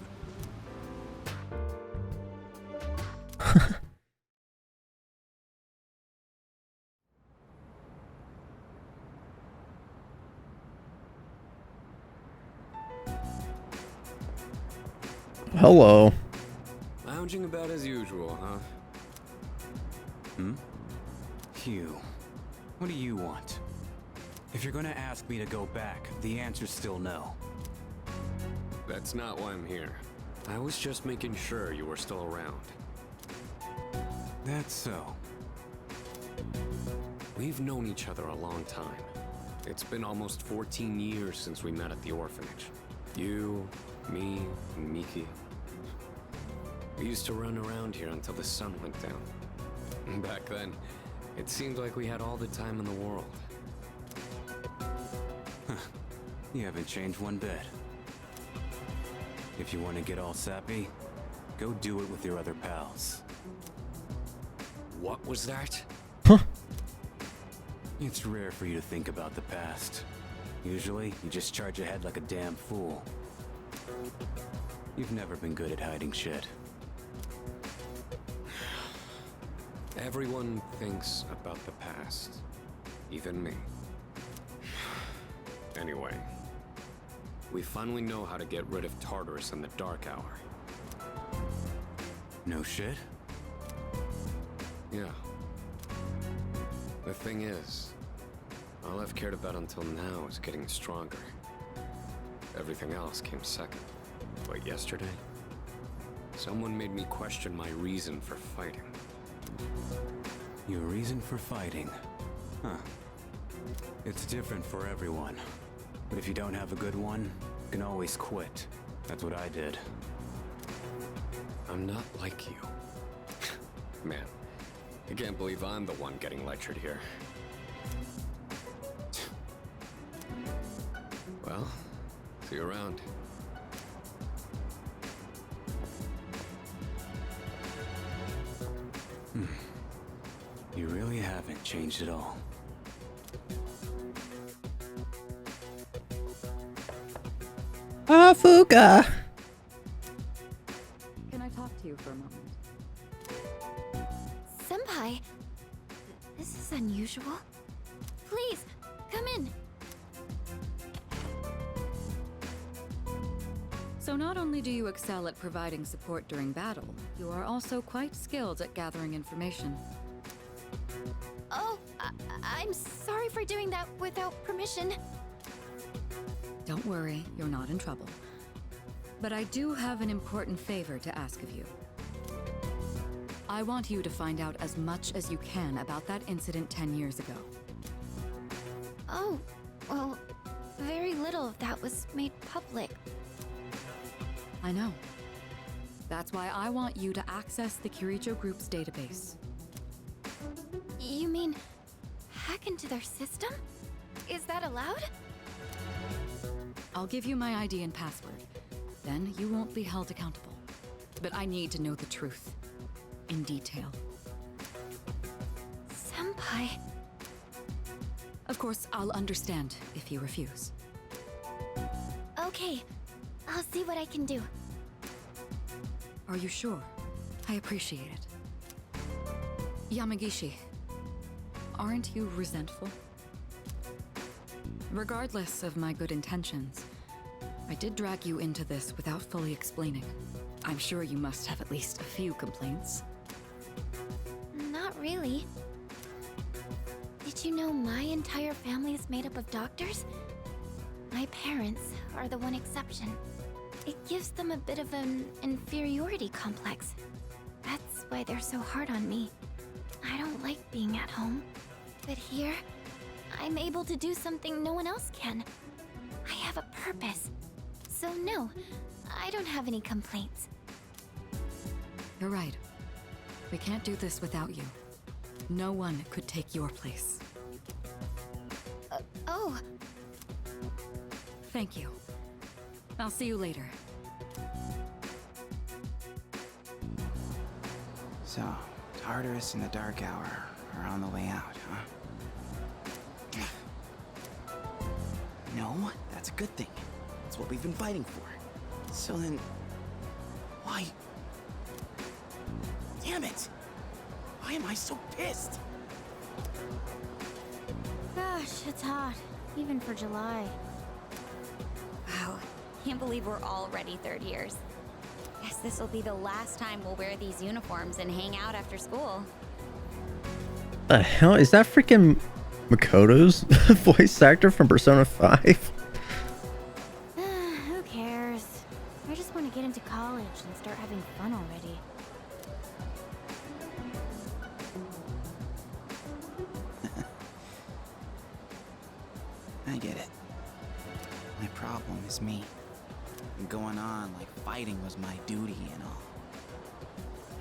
E: Hello.
G: Lounging about as usual, huh?
N: Hugh, what do you want? If you're gonna ask me to go back, the answer's still no.
G: That's not why I'm here. I was just making sure you were still around.
N: That's so.
G: We've known each other a long time. It's been almost 14 years since we met at the orphanage. You, me, and Miki. We used to run around here until the sun went down. Back then, it seemed like we had all the time in the world.
N: You haven't changed one bit. If you want to get all sappy, go do it with your other pals.
G: What was that?
E: Huh?
N: It's rare for you to think about the past. Usually, you just charge ahead like a damn fool. You've never been good at hiding shit.
G: Everyone thinks about the past. Even me. anyway. We finally know how to get rid of Tartarus in the Dark Hour.
N: No shit?
G: Yeah. The thing is, all I've cared about until now is getting stronger. Everything else came second. But yesterday, someone made me question my reason for fighting.
N: Your reason for fighting? Huh. It's different for everyone. But if you don't have a good one, you can always quit. That's what I did.
G: I'm not like you. Man, I can't believe I'm the one getting lectured here. Well, see you around.
N: You really haven't changed at all.
A: Fuka!
D: Can I talk to you for a moment?
F: Senpai, this is unusual. Please, come in.
D: So not only do you excel at providing support during battle, you are also quite skilled at gathering information.
F: Oh, I'm sorry for doing that without permission.
D: Don't worry, you're not in trouble. But I do have an important favor to ask of you. I want you to find out as much as you can about that incident 10 years ago.
F: Oh, well, very little of that was made public.
D: I know. That's why I want you to access the Kirijo Group's database.
F: You mean hack into their system? Is that allowed?
D: I'll give you my ID and password. Then you won't be held accountable. But I need to know the truth. In detail.
F: Senpai.
D: Of course, I'll understand if you refuse.
F: Okay, I'll see what I can do.
D: Are you sure? I appreciate it. Yamagishi, aren't you resentful? Regardless of my good intentions, I did drag you into this without fully explaining. I'm sure you must have at least a few complaints.
F: Not really. Did you know my entire family is made up of doctors? My parents are the one exception. It gives them a bit of an inferiority complex. That's why they're so hard on me. I don't like being at home. But here, I'm able to do something no one else can. I have a purpose. So no, I don't have any complaints.
D: You're right. We can't do this without you. No one could take your place.
F: Oh.
D: Thank you. I'll see you later.
M: So, Tartarus and the Dark Hour are on the way out, huh? No, that's a good thing. That's what we've been fighting for. So then, why? Damn it! Why am I so pissed?
F: Gosh, it's hot. Even for July.
O: Wow, can't believe we're already third years. Guess this will be the last time we'll wear these uniforms and hang out after school.
E: The hell is that? Freaking Makoto's voice actor from Persona 5?
F: Who cares? I just want to get into college and start having fun already.
M: I get it. My problem is me. I'm going on like fighting was my duty and all.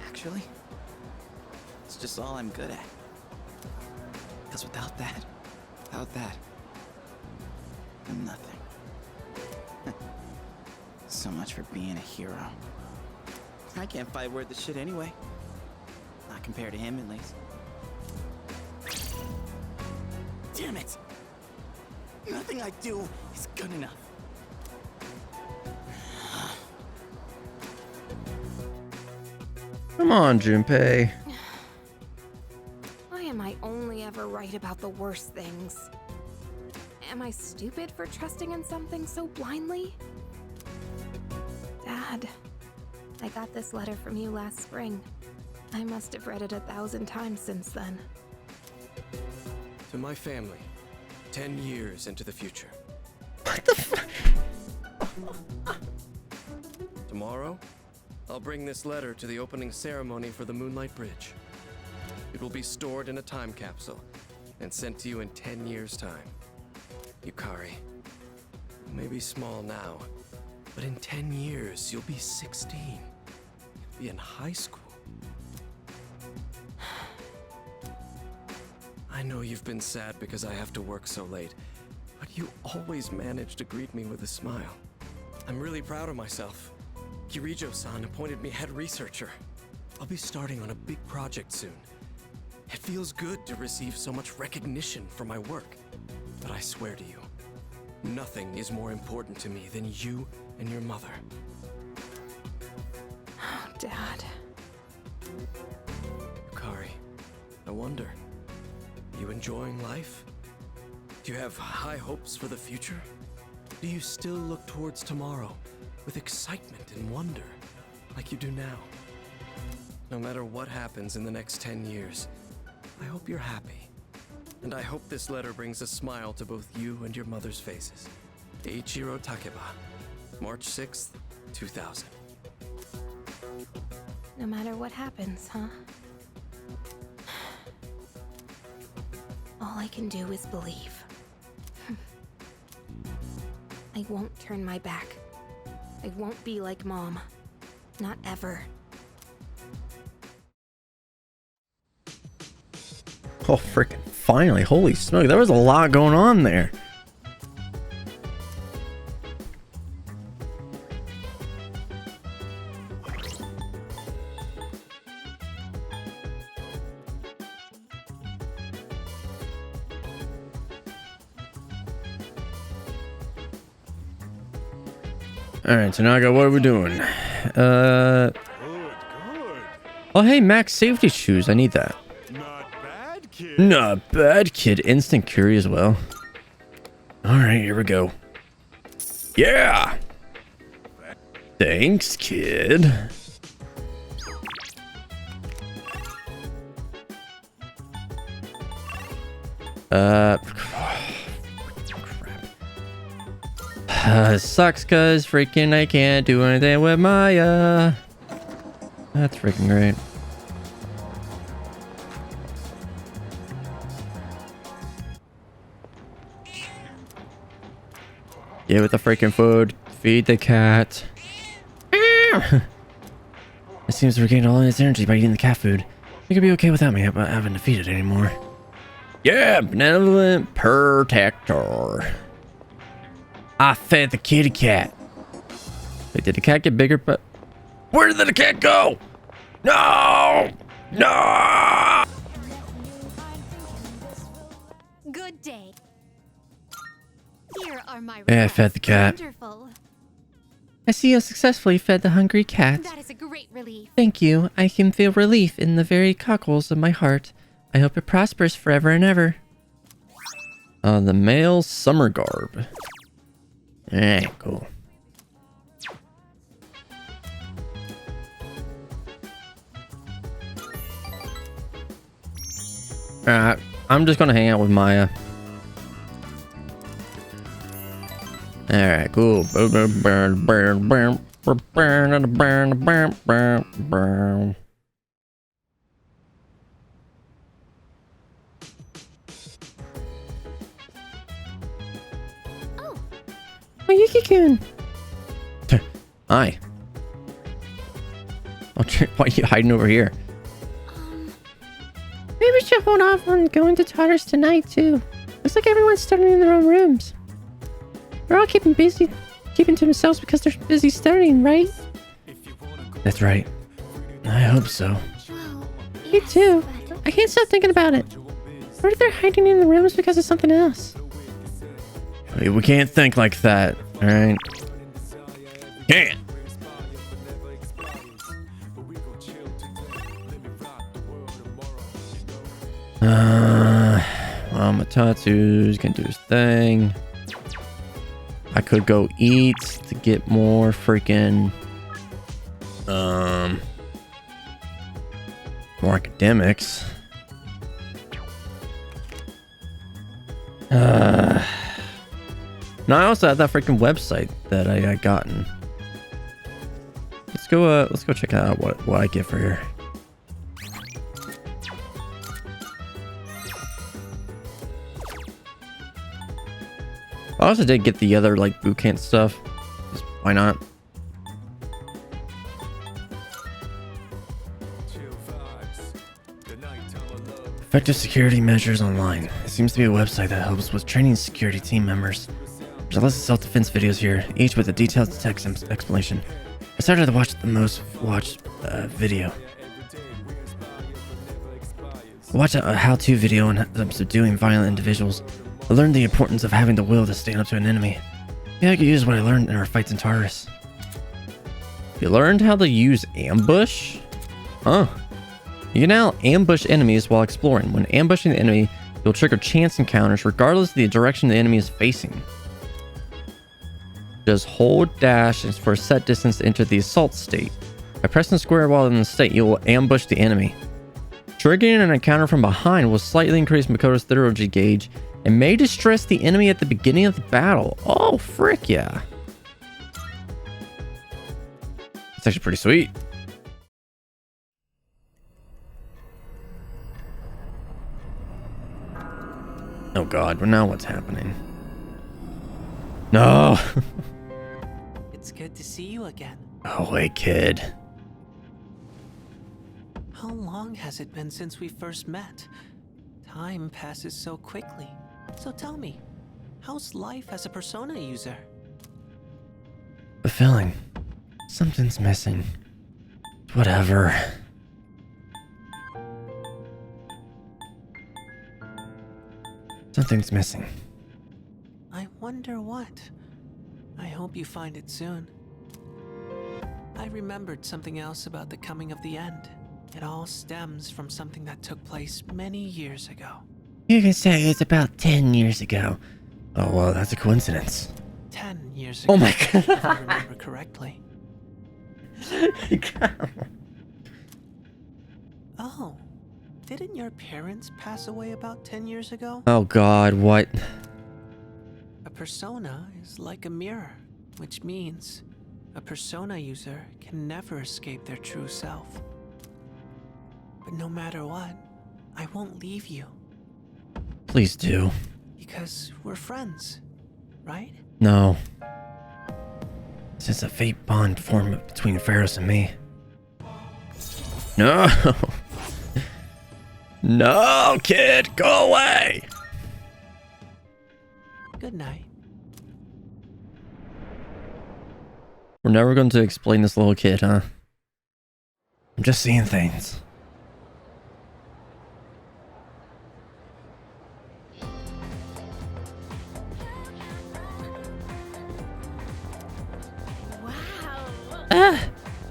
M: Actually, it's just all I'm good at. Because without that, I'm nothing. So much for being a hero. I can't fight worth the shit anyway. Not compared to him, at least. Damn it! Nothing I do is good enough.
E: Come on, Junpei.
I: Why am I only ever right about the worst things? Am I stupid for trusting in something so blindly? Dad, I got this letter from you last spring. I must have read it 1,000 times since then.
P: To my family, 10 years into the future.
E: What the fuck?
P: Tomorrow, I'll bring this letter to the opening ceremony for the Moonlight Bridge. It will be stored in a time capsule and sent to you in 10 years' time. Yukari, you may be small now, but in 10 years, you'll be 16. You'll be in high school. I know you've been sad because I have to work so late, but you always manage to greet me with a smile. I'm really proud of myself. Kirijo-san appointed me head researcher. I'll be starting on a big project soon. It feels good to receive so much recognition for my work. But I swear to you, nothing is more important to me than you and your mother.
I: Oh, Dad.
P: Yukari, I wonder, you enjoying life? Do you have high hopes for the future? Do you still look towards tomorrow with excitement and wonder like you do now? No matter what happens in the next 10 years, I hope you're happy. And I hope this letter brings a smile to both you and your mother's faces. Eiichiro Takeba, March 6th, 2000.
I: No matter what happens, huh? All I can do is believe. I won't turn my back. I won't be like Mom. Not ever.
E: Oh, freaking finally. Holy smoke. There was a lot going on there. Alright, so now I got, what are we doing? Oh, hey, max safety shoes. I need that. Not bad, kid. Instant Curie as well. Alright, here we go. Yeah! Thanks, kid. Sucks cause freaking I can't do anything with Maya. That's freaking great. Get with the freaking food. Feed the cat. It seems we're getting all its energy by eating the cat food. You could be okay without me having to feed it anymore. Yeah, benevolent protector. I fed the kitty cat. Wait, did the cat get bigger? But where did the cat go? No! No!
O: Good day. Here are my
E: Yeah, I fed the cat.
O: Wonderful.
A: I see you successfully fed the hungry cat.
O: That is a great relief.
A: Thank you. I can feel relief in the very cockles of my heart. I hope it prospers forever and ever.
E: The male summer garb. Alright, cool. Alright, I'm just gonna hang out with Maya. Alright, cool.
A: Oh, Yuki-kun.
E: Hi. Why are you hiding over here?
A: Maybe we should hold off on going to Tatter's tonight, too. Looks like everyone's studying in their own rooms. They're all keeping to themselves because they're busy studying, right?
E: That's right. I hope so.
A: Me too. I can't stop thinking about it. What if they're hiding in the rooms because of something else?
E: We can't think like that, alright? Can't! Matatsu's gonna do his thing. I could go eat to get more freaking more academics. No, I also have that freaking website that I got gotten. Let's go check out what I get for here. I also did get the other like boot camp stuff. Just, why not? Effective security measures online. It seems to be a website that helps with training security team members. There's a list of self-defense videos here, each with a detailed text explanation. I started to watch the most watched video. I watched a how-to video on subduing violent individuals. I learned the importance of having the will to stand up to an enemy. Maybe I could use what I learned in our fights in Taurus. You learned how to use ambush? Huh. You can now ambush enemies while exploring. When ambushing the enemy, you'll trigger chance encounters regardless of the direction the enemy is facing. Just hold dash for a set distance to enter the assault state. By pressing square while in the state, you will ambush the enemy. Triggering an encounter from behind will slightly increase Makoto's theurgy gauge and may distress the enemy at the beginning of the battle. Oh, frick yeah. It's actually pretty sweet. Oh god, well now what's happening? No!
Q: It's good to see you again.
E: Oh wait, kid.
Q: How long has it been since we first met? Time passes so quickly. So tell me, how's life as a Persona user?
E: Fulfilling. Something's missing. Whatever. Something's missing.
Q: I wonder what. I hope you find it soon. I remembered something else about the coming of the end. It all stems from something that took place many years ago.
A: You can say it's about 10 years ago.
E: Oh, well, that's a coincidence.
Q: 10 years ago.
E: Oh my god.
Q: If I remember correctly. Oh, didn't your parents pass away about 10 years ago?
E: Oh god, what?
Q: A persona is like a mirror, which means a persona user can never escape their true self. But no matter what, I won't leave you.
E: Please do.
Q: Because we're friends, right?
E: No. This is a fate bond formed between Pharaohs and me. No! No, kid! Go away!
Q: Good night.
E: We're never going to explain this little kid, huh? I'm just seeing things.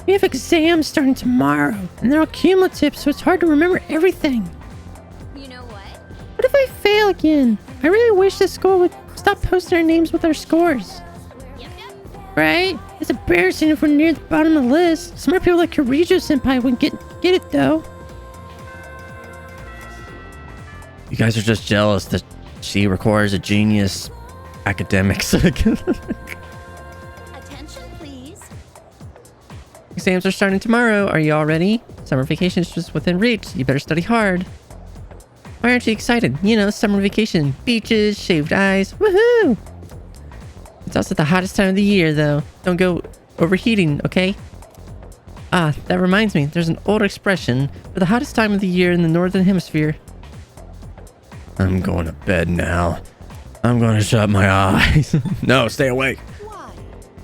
A: We have exams starting tomorrow, and they're all cumulative, so it's hard to remember everything.
O: You know what?
A: What if I fail again? I really wish the school would stop posting our names with our scores. Right? It's embarrassing if we're near the bottom of the list. Smart people like Kirijo-senpai wouldn't get it, though.
E: You guys are just jealous that she requires a genius academics. Exams are starting tomorrow. Are you all ready? Summer vacation is just within reach. You better study hard. Why aren't you excited? You know, summer vacation. Beaches, shaved ice. Woohoo! It's also the hottest time of the year, though. Don't go overheating, okay? Ah, that reminds me. There's an old expression for the hottest time of the year in the Northern Hemisphere. I'm going to bed now. I'm going to shut my eyes. No, stay awake.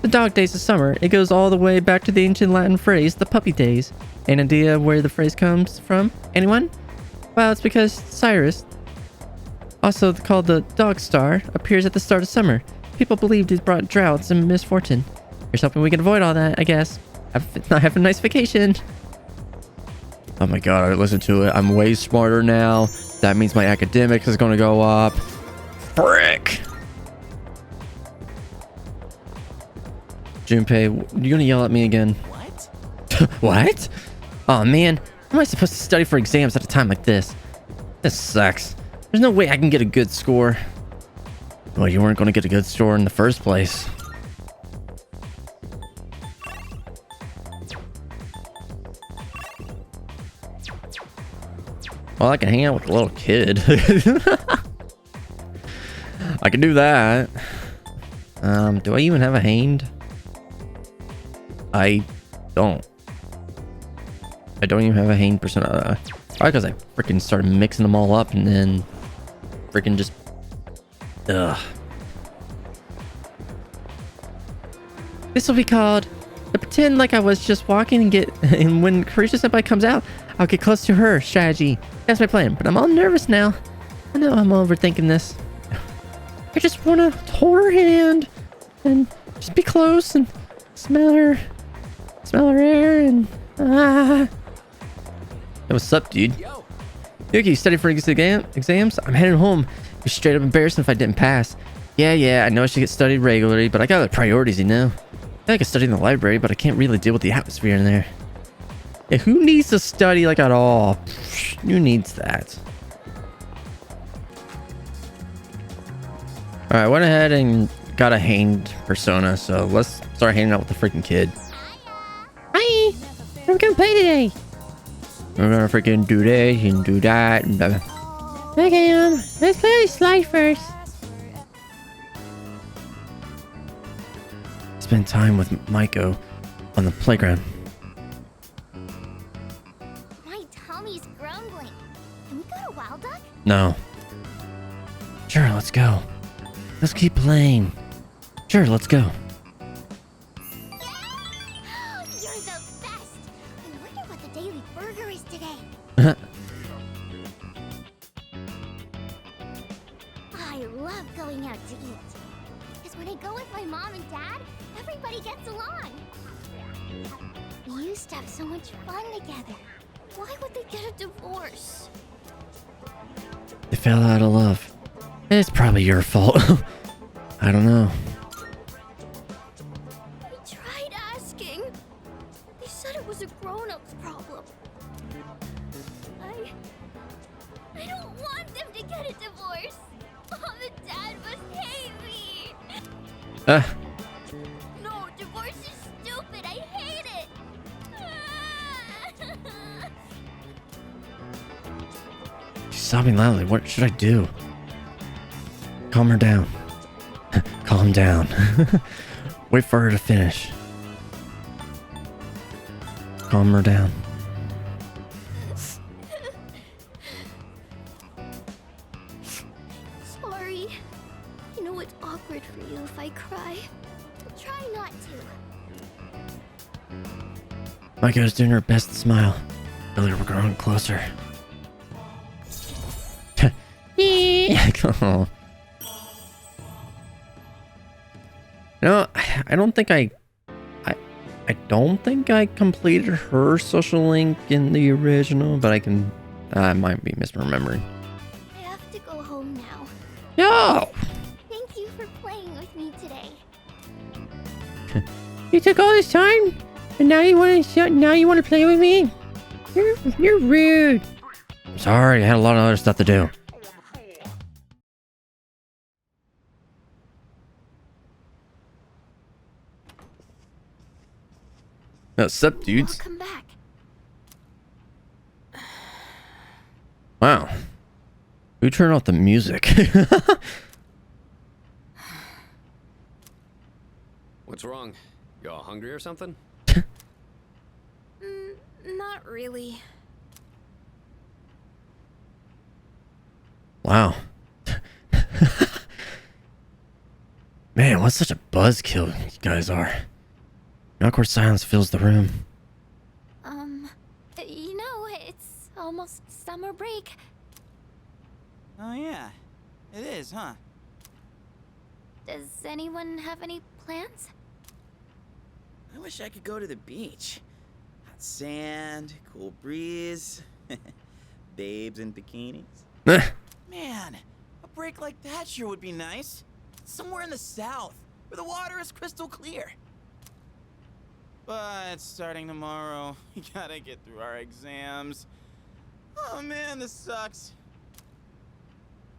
E: The dog days of summer. It goes all the way back to the ancient Latin phrase, the puppy days. An idea where the phrase comes from? Anyone? Well, it's because Cyrus, also called the dog star, appears at the start of summer. People believed it brought droughts and misfortune. Here's hoping we can avoid all that, I guess. Have a nice vacation. Oh my god, I listened to it. I'm way smarter now. That means my academics is going to go up. Frick! Junpei, you gonna yell at me again? What? What? Oh man, how am I supposed to study for exams at a time like this? This sucks. There's no way I can get a good score. Well, you weren't gonna get a good score in the first place. Well, I can hang out with a little kid. I can do that. Do I even have a hand? I don't even have a Hane persona. Probably because I freaking started mixing them all up and then freaking just ugh. This will be called the pretend like I was just walking and when Carisha Senpai comes out, I'll get close to her strategy. That's my plan, but I'm all nervous now. I know I'm overthinking this. I just want to hold her hand and just be close and smell her hair and Hey, what's up, dude? Yuki, you study for exams? I'm heading home. It'd be straight up embarrassing if I didn't pass. Yeah, I know I should get studied regularly, but I got other priorities, you know? I could study in the library, but I can't really deal with the atmosphere in there. Yeah, who needs to study like at all? Who needs that? Alright, I went ahead and got a hanged persona, so let's start hanging out with the freaking kid.
A: Hi! We're gonna play today.
E: We're gonna freaking do this and do that and blah, blah.
A: Okay, let's play this slide first.
E: Spend time with Maiko on the playground.
F: My tummy's grumbling. Can we go to Wild Duck?
E: No. Sure, let's go. Let's keep playing. Sure, let's go.
F: You're the best. I wonder what the daily burger is today. I love going out to eat. Because when I go with my mom and dad, everybody gets along. We used to have so much fun together. Why would they get a divorce?
E: They fell out of love. It's probably your fault. I don't know.
F: I tried asking. They said it was a grown-up's problem. I don't want them to get a divorce. Mom and Dad must hate me. No, divorce is stupid. I hate it.
E: She's sobbing loudly. What should I do? Calm her down. Calm down. Wait for her to finish. Calm her down.
F: Sorry. I know it's awkward for you if I cry. I'll try not to.
E: Maiko's doing her best to smile. Really, we're growing closer. Oh. No, I don't think I don't think I completed her social link in the original, but I might be misremembering.
F: I have to go home now.
E: No!
F: Thank you for playing with me today.
A: You took all this time, and now you want to play with me? You're rude.
E: I'm sorry, I had a lot of other stuff to do. What's up, dudes?
F: Welcome back.
E: Wow. Who turned off the music?
G: What's wrong? Y'all hungry or something?
I: Not really.
E: Wow. Man, what such a buzzkill you guys are. An awkward silence fills the room.
F: You know, it's almost summer break.
M: Oh yeah, it is, huh?
F: Does anyone have any plans?
M: I wish I could go to the beach. Hot sand, cool breeze, babes in bikinis. Man, a break like that sure would be nice. Somewhere in the south, where the water is crystal clear. But starting tomorrow, we gotta get through our exams. Oh man, this sucks.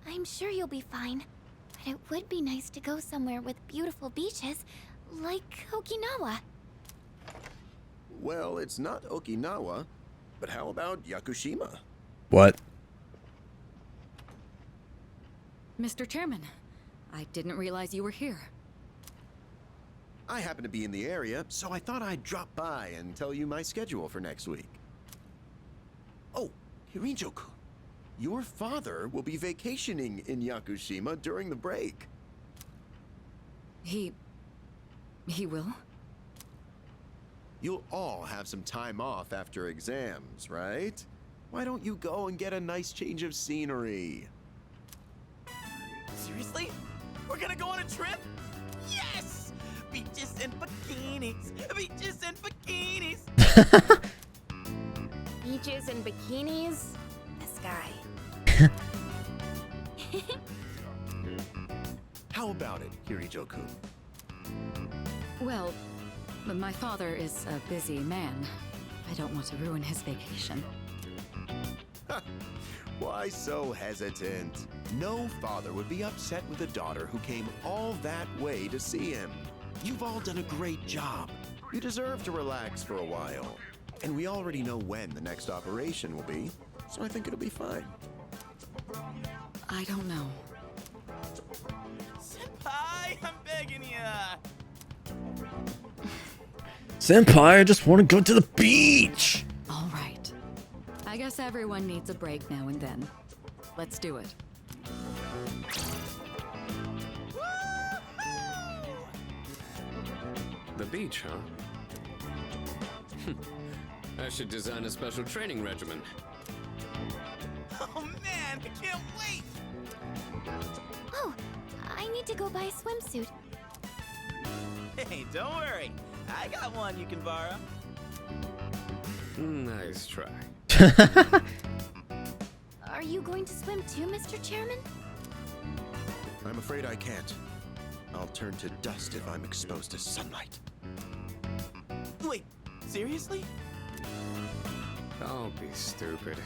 F: I'm sure you'll be fine. But it would be nice to go somewhere with beautiful beaches, like Okinawa.
L: Well, it's not Okinawa, but how about Yakushima?
E: What?
D: Mr. Chairman, I didn't realize you were here.
L: I happen to be in the area, so I thought I'd drop by and tell you my schedule for next week. Oh, Hirijo-kun, your father will be vacationing in Yakushima during the break.
D: He will?
L: You'll all have some time off after exams, right? Why don't you go and get a nice change of scenery?
M: Seriously? We're gonna go on a trip? Yes! Beaches and bikinis! Beaches and bikinis!
I: Beaches and bikinis? This guy.
L: How about it, Hirijo-kun?
D: Well, my father is a busy man. I don't want to ruin his vacation.
L: Why so hesitant? No father would be upset with a daughter who came all that way to see him. You've all done a great job. You deserve to relax for a while. And we already know when the next operation will be, so I think it'll be fine.
D: I don't know.
M: Senpai, I'm begging ya!
E: Senpai, I just want to go to the beach.
D: All right. I guess everyone needs a break now and then. Let's do it.
G: The beach, huh? I should design a special training regimen.
M: Oh man, I can't wait!
F: Oh, I need to go buy a swimsuit.
M: Hey, don't worry. I got one you can borrow.
G: Nice try.
F: Are you going to swim too, Mr. Chairman?
L: I'm afraid I can't. I'll turn to dust if I'm exposed to sunlight.
M: Wait, seriously?
G: Don't be stupid.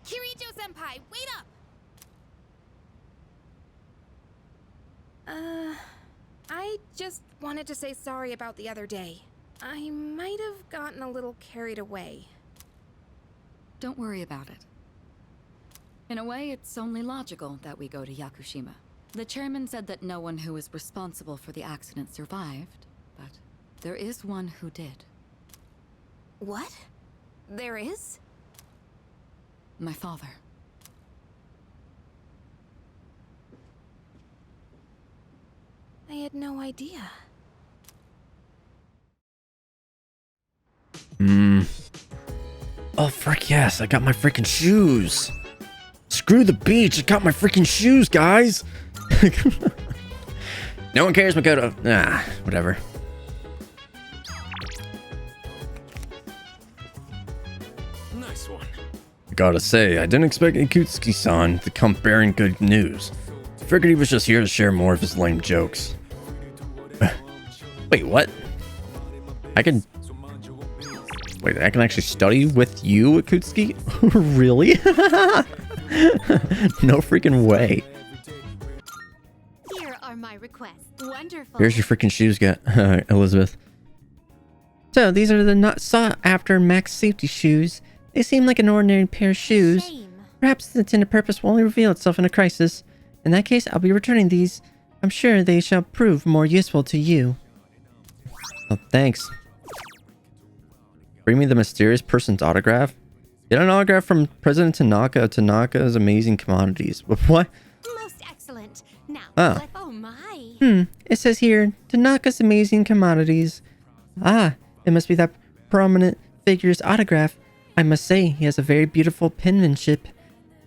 I: Kirijo-senpai, wait up! I just wanted to say sorry about the other day. I might have gotten a little carried away.
D: Don't worry about it. In a way, it's only logical that we go to Yakushima. The chairman said that no one who was responsible for the accident survived, but there is one who did.
I: What? There is?
D: My father.
I: I had no idea.
E: Oh, frick yes, I got my freaking shoes. Screw the beach, I got my freaking shoes, guys. No one cares, Makoto. Ah, whatever.
G: Nice one.
E: I gotta say, I didn't expect Ikutsuki-san to come bearing good news. Figured he was just here to share more of his lame jokes. Wait, what? I can... Wait, I can actually study with you, Ikutsuki? Really? No freaking way.
O: Here are my requests. Wonderful.
E: Here's your freaking shoes, Elizabeth. So, these are the not sought after max safety shoes. They seem like an ordinary pair of shoes. Perhaps the intended purpose will only reveal itself in a crisis. In that case, I'll be returning these. I'm sure they shall prove more useful to you. Oh, thanks. Bring me the mysterious person's autograph. Get an autograph from President Tanaka of Tanaka's Amazing Commodities. What?
O: Most excellent. Now,
E: Ah.
O: oh my.
E: It says here, Tanaka's Amazing Commodities. Ah, it must be that prominent figure's autograph. I must say, he has a very beautiful penmanship.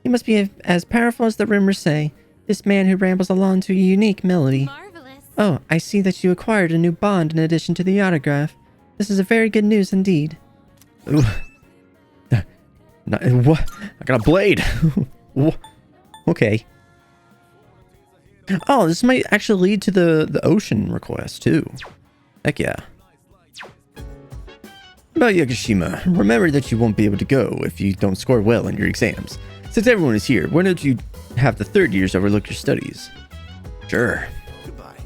E: He must be as powerful as the rumors say. This man who rambles along to a unique melody.
O: Marvelous.
A: Oh, I see that you acquired a new bond in addition to the autograph. This is a very good news indeed.
E: Ooh. What? I got a blade. Okay. Oh, this might actually lead to the ocean request too. Heck yeah. About Yakushima, remember that you won't be able to go if you don't score well in your exams. Since everyone is here, why don't you have the third years overlook your studies? Sure.
L: Goodbye.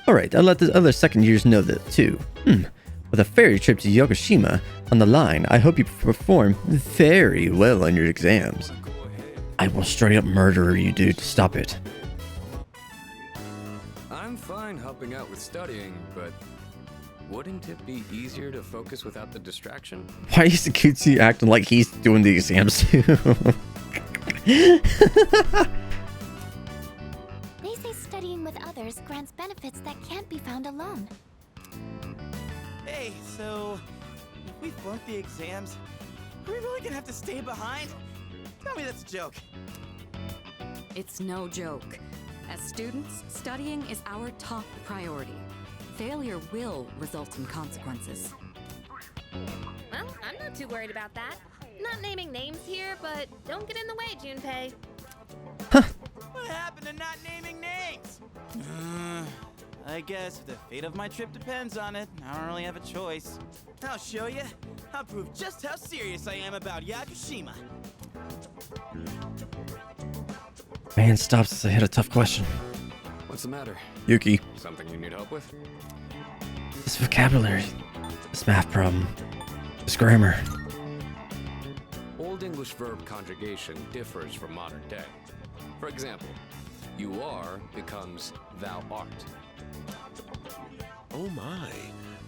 E: Alright, I'll let the other second years know that too. With a ferry trip to Yakushima on the line, I hope you perform very well on your exams. I will straight up murder you, dude. Stop it.
G: I'm fine helping out with studying, but wouldn't it be easier to focus without the distraction?
E: Why is Yakuza acting like he's doing the exams too?
F: They say studying with others grants benefits that can't be found alone.
M: Hey, so if we flunk the exams, are we really gonna have to stay behind? Tell me that's a joke.
D: It's no joke. As students, studying is our top priority. Failure will result in consequences.
I: Well, I'm not too worried about that. Not naming names here, but don't get in the way, Junpei.
M: What happened to not naming names? I guess if the fate of my trip depends on it, I don't really have a choice. I'll show you. I'll prove just how serious I am about Yakushima.
E: Man stops as I hit a tough question.
G: What's the matter?
E: Yuki.
G: Something you need help with?
E: This vocabulary. This math problem. This grammar.
G: Old English verb conjugation differs from modern day. For example, you are becomes thou art.
L: Oh my.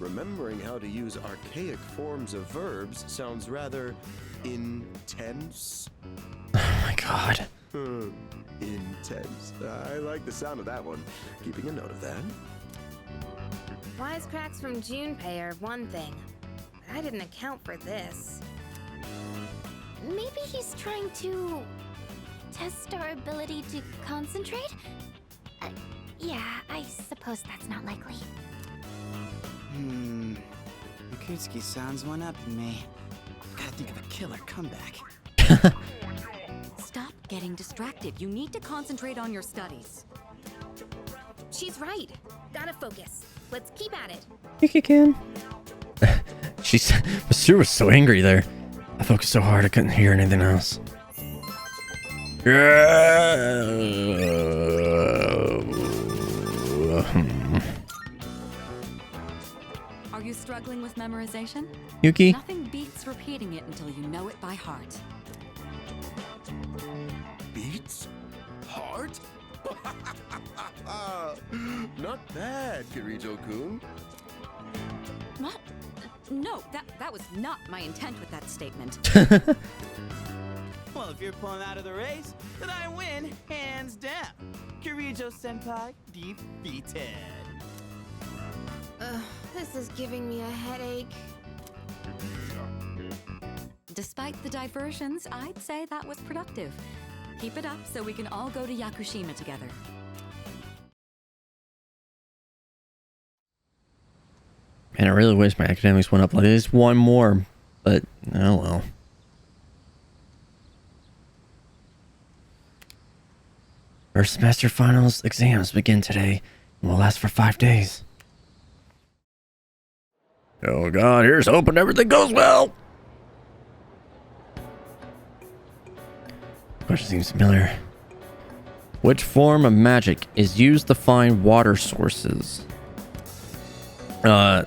L: Remembering how to use archaic forms of verbs sounds rather intense.
E: Oh my god.
L: Intense. I like the sound of that one. Keeping a note of that.
I: Wisecracks from Junpei are one thing, but I didn't account for this.
F: Maybe he's trying to test our ability to concentrate? Yeah, I suppose that's not likely.
M: Yakutsuki-san's one up in me. Gotta think of a killer comeback.
D: Stop getting distracted. You need to concentrate on your studies.
I: She's right. Gotta focus. Let's keep at it.
A: Yuki-kun.
E: Masuru was so angry there. I focused so hard I couldn't hear anything else.
D: Are you struggling with memorization?
E: Yuki?
D: Nothing beats repeating it until you know it by heart.
L: Beats? Heart? Not bad, Kirito-kun.
D: What? No, that was not my intent with that statement.
M: Well, if you're pulling out of the race, then I win, hands down. Kirijo-senpai defeated.
I: This is giving me a headache.
D: Despite the diversions, I'd say that was productive. Keep it up so we can all go to Yakushima together.
E: Man, I really wish my academics went up like this one more, but oh well. First semester finals exams begin today and will last for 5 days. Oh god, here's hoping everything goes well. Question seems familiar. Which form of magic is used to find water sources?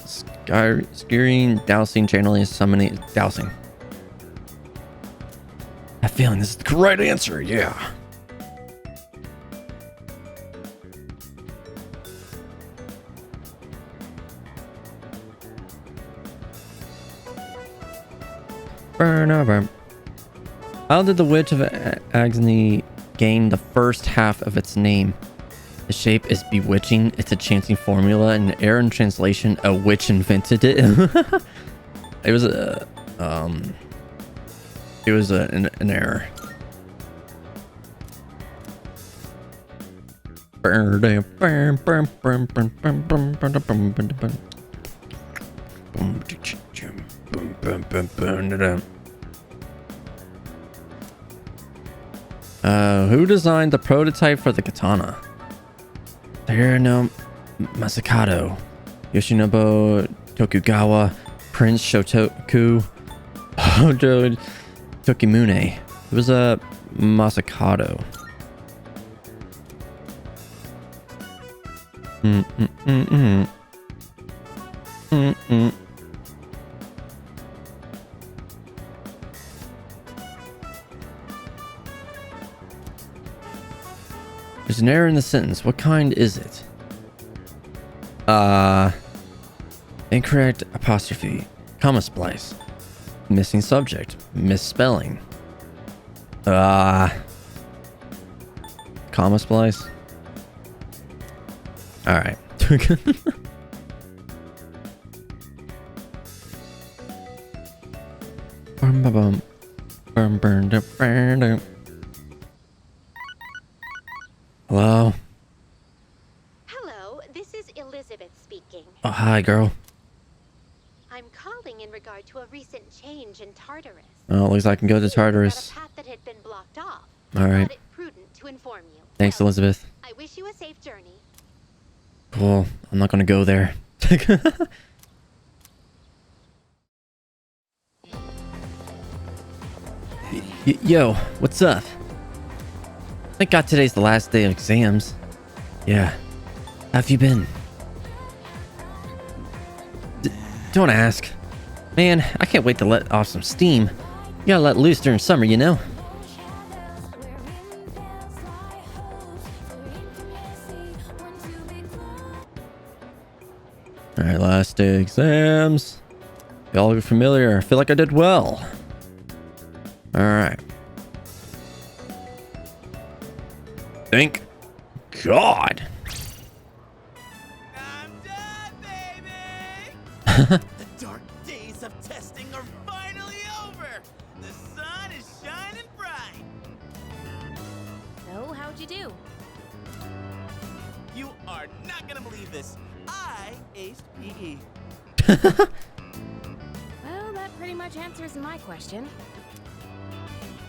E: Scaring, dousing, channeling, summoning, dousing. I have a feeling this is the correct answer, yeah. Burn over. How did the Witch of Agony gain the first half of its name? The shape is bewitching. It's a chanting formula. An error in translation. A witch invented it. It was a an error. Who designed the prototype for the katana? Hirono Masakato, Yoshinobu Tokugawa, Prince Shotoku, Hojo Tokimune. It was a Masakato. There's an error in the sentence. What kind is it? Incorrect apostrophe. Comma splice. Missing subject. Misspelling. Comma splice. Alright. Hello?
R: Hello, this is Elizabeth speaking.
E: Oh, hi, girl.
R: I'm calling in regard to a recent change in Tartarus.
E: Oh, at least I can go to Tartarus.
R: A path that had been blocked off.
E: Alright.
R: Thought it prudent to inform you.
E: Thanks, Elizabeth.
R: I wish you a safe journey.
E: Cool. I'm not gonna go there. Yo, what's up? Thank God today's the last day of exams. Yeah. How have you been? Don't ask. Man, I can't wait to let off some steam. You gotta let loose during summer, you know? Alright, last day exams. Y'all look familiar. I feel like I did well. Alright. Thank God.
S: The dark days of testing are finally over. The sun is shining bright.
I: So, how'd you do?
S: You are not gonna believe this. I aced PE.
I: Well, that pretty much answers my question.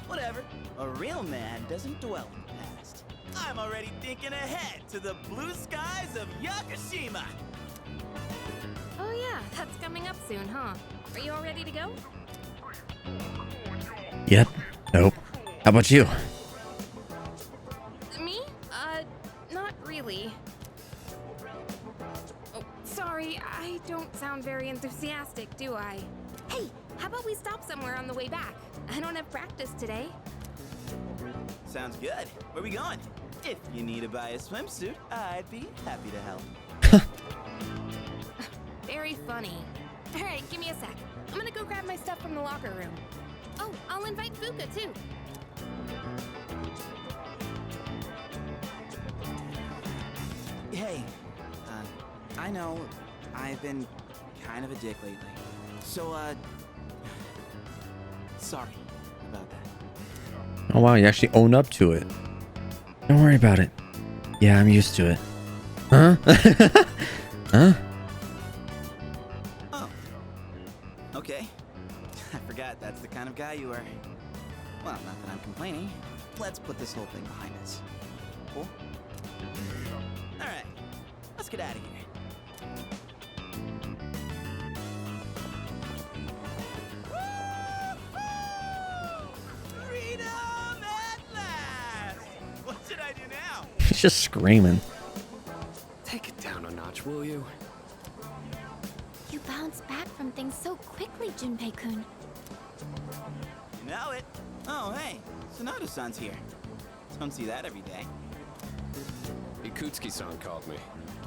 S: Whatever. A real man doesn't dwell in the past. I'm already thinking ahead to the blue skies of Yakushima.
I: Oh yeah, that's coming up soon, huh? Are you all ready to go?
E: Yep. Nope. How about you?
I: Me? Not really. Oh, sorry, I don't sound very enthusiastic, do I? Hey, how about we stop somewhere on the way back? I don't have practice today.
S: Sounds good. Where we going? If you need to buy a swimsuit, I'd be happy to help.
I: Very funny. All right, give me a sec. I'm gonna go grab my stuff from the locker room. Oh, I'll invite Fuka too.
M: Hey, I know I've been kind of a dick lately. So, sorry about that.
E: Oh wow, you actually own up to it. Don't worry about it. Yeah, I'm used to it. Huh? Huh?
M: Oh. Okay. I forgot that's the kind of guy you are. Well, not that I'm complaining. Let's put this whole thing behind us. Cool?
S: Alright, let's get out of here. Freedom at last! What should I do now?
E: He's just screaming.
G: Take it down a notch, will you?
F: You bounce back from things so quickly, Junpei-kun.
S: You know it.
M: Oh, hey, Sonata-san's here. Don't see that every day.
G: Ikutsuki-san called me.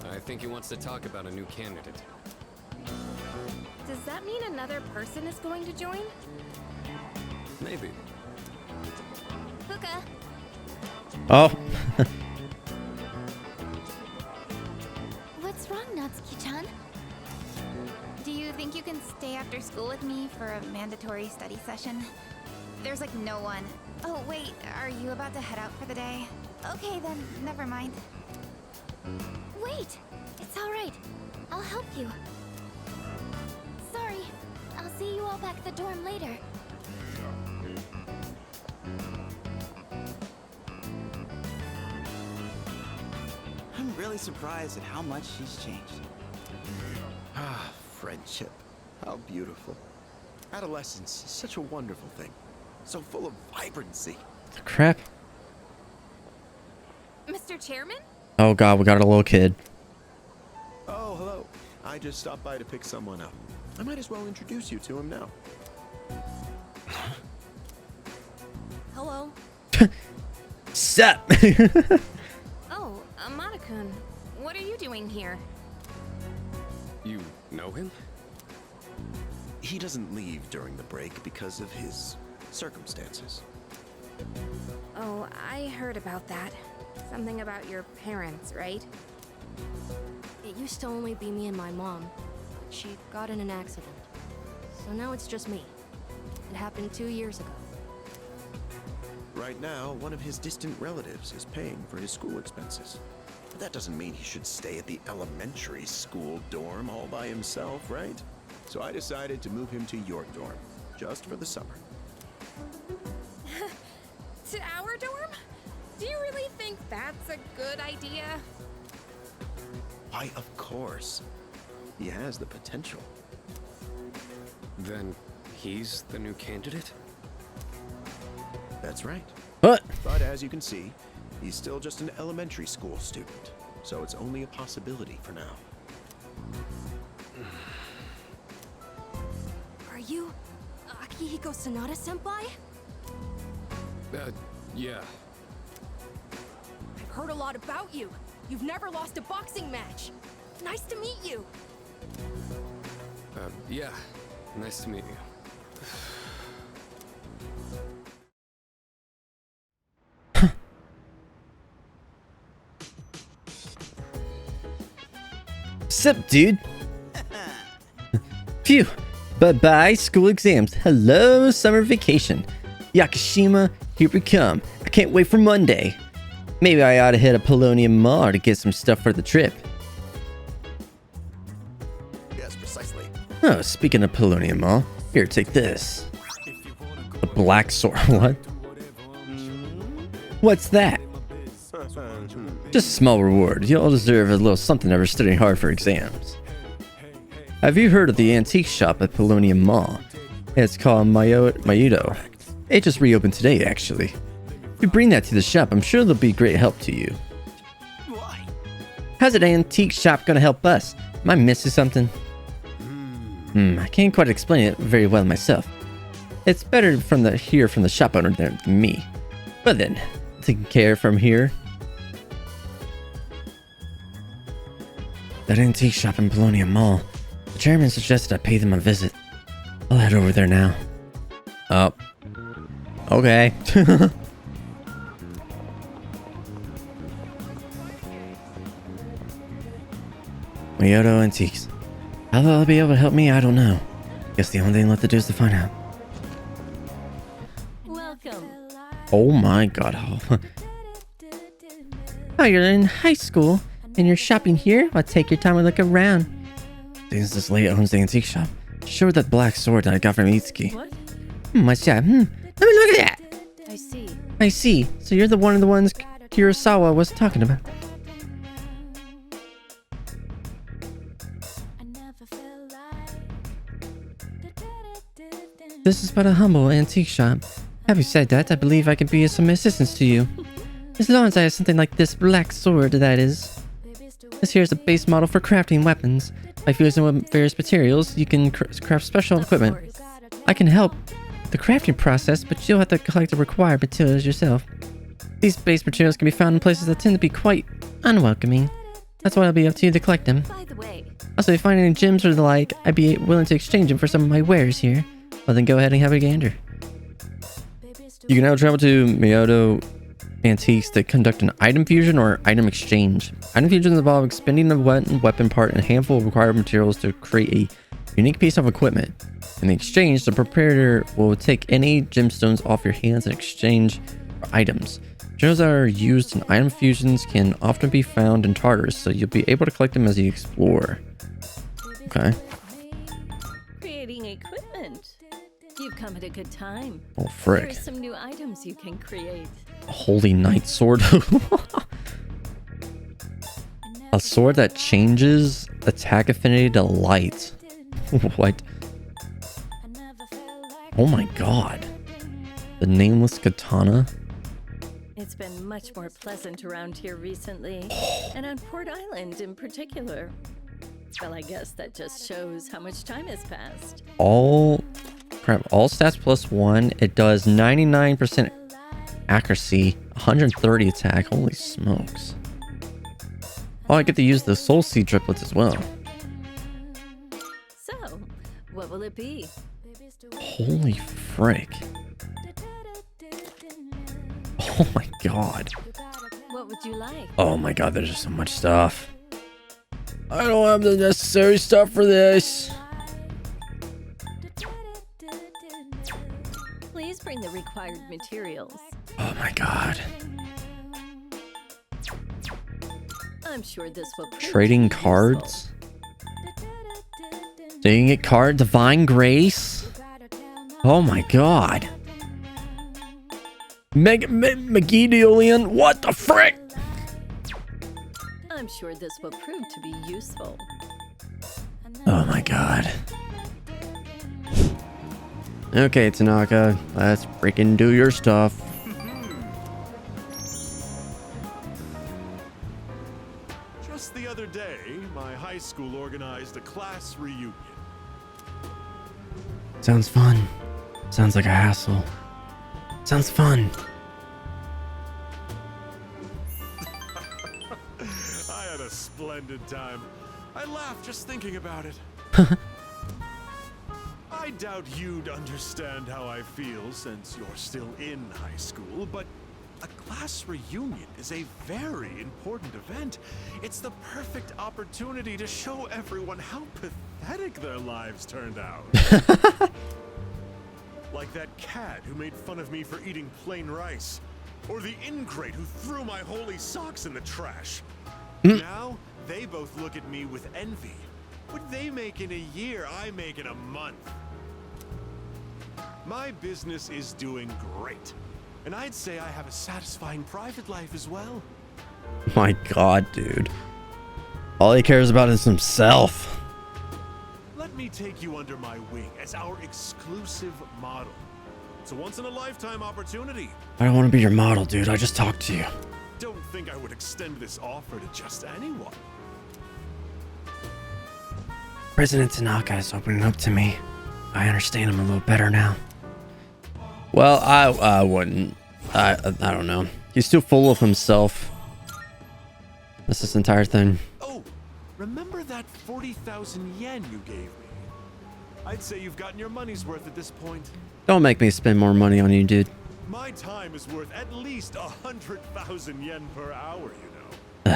G: I think he wants to talk about a new candidate.
I: Does that mean another person is going to join?
G: Maybe.
F: Fuka.
E: Oh.
F: What's wrong, Natsuki-chan? Do you think you can stay after school with me for a mandatory study session? There's like no one. Oh wait, are you about to head out for the day? Okay then, never mind. Wait! It's alright. I'll help you. Sorry. I'll see you all back at the dorm later.
M: I'm really surprised at how much she's changed.
L: Ah, friendship. How beautiful. Adolescence is such a wonderful thing. So full of vibrancy.
E: Crap.
I: Mr. Chairman?
E: Oh god, we got a little kid.
L: Oh, hello. I just stopped by to pick someone up. I might as well introduce you to him now.
I: Hello.
E: Sup?
I: Oh, Amada-kun. What are you doing here?
G: You know him?
L: He doesn't leave during the break because of his circumstances.
I: Oh, I heard about that. Something about your parents, right?
T: It used to only be me and my mom. She got in an accident. So now it's just me. It happened 2 years ago.
L: Right now, one of his distant relatives is paying for his school expenses. But that doesn't mean he should stay at the elementary school dorm all by himself, right? So I decided to move him to your dorm, just for the summer.
I: To our dorm? Do you really think that's a good idea?
L: Why, of course. He has the potential.
G: Then he's the new candidate?
L: That's right.
E: What?
L: But as you can see, he's still just an elementary school student. So it's only a possibility for now.
T: Are you Akihiko Sanada-senpai?
G: Yeah.
T: I've heard a lot about you. You've never lost a boxing match. Nice to meet you.
G: Yeah. Nice to meet you.
E: Sup, dude? Phew. Bye-bye, school exams. Hello, summer vacation. Yakushima, here we come. I can't wait for Monday. Maybe I ought to hit a Polonium Mall to get some stuff for the trip.
L: Yes, precisely.
E: Oh, speaking of Polonium Mall, here, take this. A black sword. What? What's that? Just a small reward. You all deserve a little something after studying hard for exams. Have you heard of the antique shop at Polonium Mall? It's called Mayudo. It just reopened today, actually. If you bring that to the shop, I'm sure they'll be a great help to you. How's an antique shop gonna help us? Am I missing something? I can't quite explain it very well myself. It's better hear from the shop owner than me. But then, taking care from here. That antique shop in Polonium Mall. The chairman suggested I pay them a visit. I'll head over there now. Oh. Okay. Miyoto Antiques. How they'll be able to help me, I don't know. Guess the only thing left to do is to find out.
T: Welcome.
E: Oh my god. Oh, you're in high school and you're shopping here? I'll take your time and look around. Since this lady owns the antique shop, show her that black sword that I got from Itsuki.
T: What?
E: What's that? Let me look at that.
T: I see.
E: I see. So you're one of the ones Kurosawa was talking about. This is but a humble antique shop. Having said that, I believe I can be of some assistance to you. As long as I have something like this black sword, that is. This here is a base model for crafting weapons. By fusing with various materials, you can craft special equipment. I can help the crafting process, but you'll have to collect the required materials yourself. These base materials can be found in places that tend to be quite unwelcoming. That's why it'll be up to you to collect them.
T: By the way,
E: Also, if you find any gems or the like, I'd be willing to exchange them for some of my wares here. Well, then go ahead and have a gander. You can now travel to Miyoto Antiques to conduct an item fusion or item exchange. Item fusions involve expending a weapon part and a handful of required materials to create a unique piece of equipment. In the exchange, the proprietor will take any gemstones off your hands in exchange for items. Gems that are used in item fusions can often be found in Tartarus, so you'll be able to collect them as you explore. Okay.
U: Creating equipment. You've come at a good time.
E: Oh, frick.
U: There's some new items you can create.
E: A Holy Knight sword. A sword that changes attack affinity to light. What? Oh my god. The nameless katana.
U: It's been much more pleasant around here recently, and on Port Island in particular. Well, I guess that just shows how much time has passed.
E: All stats +1. It does 99% accuracy, 130 attack. Holy smokes. Oh, I get to use the soul seed triplets as well.
U: So, what will it be?
E: Holy frick. Oh my god.
U: What would you like?
E: Oh my god, there's just so much stuff. I don't have the necessary stuff for this.
U: Please bring the required materials.
E: Oh my god.
U: I'm sure this will prove
E: Trading
U: to be
E: cards? Dang it, card Divine Grace? Oh my god. Megidolian? What the frick?
U: I'm sure this will prove to be useful.
E: Oh my god. Okay, Tanaka, let's freaking do your stuff.
K: Just the other day, my high school organized a class reunion.
E: Sounds fun. Sounds like a hassle. Sounds fun.
K: I had a splendid time. I laughed just thinking about it. I doubt you'd understand how I feel since you're still in high school, but a class reunion is a very important event. It's the perfect opportunity to show everyone how pathetic their lives turned out. Like that cat who made fun of me for eating plain rice. Or the ingrate who threw my holy socks in the trash. Now, they both look at me with envy. What they make in a year, I make in a month. My business is doing great. And I'd say I have a satisfying private life as well.
E: My god, dude. All he cares about is himself.
K: Let me take you under my wing as our exclusive model. It's a once-in-a-lifetime opportunity.
E: I don't want to be your model, dude. I just talked to you.
K: Don't think I would extend this offer to just anyone.
E: President Tanaka is opening up to me. I understand him a little better now. Well, I wouldn't. I don't know. He's too full of himself. That's this entire thing.
K: Oh, remember that 40,000 yen you gave me? I'd say you've gotten your money's worth at this point.
E: Don't make me spend more money on you, dude.
K: My time is worth at least 100,000 yen per hour, you know.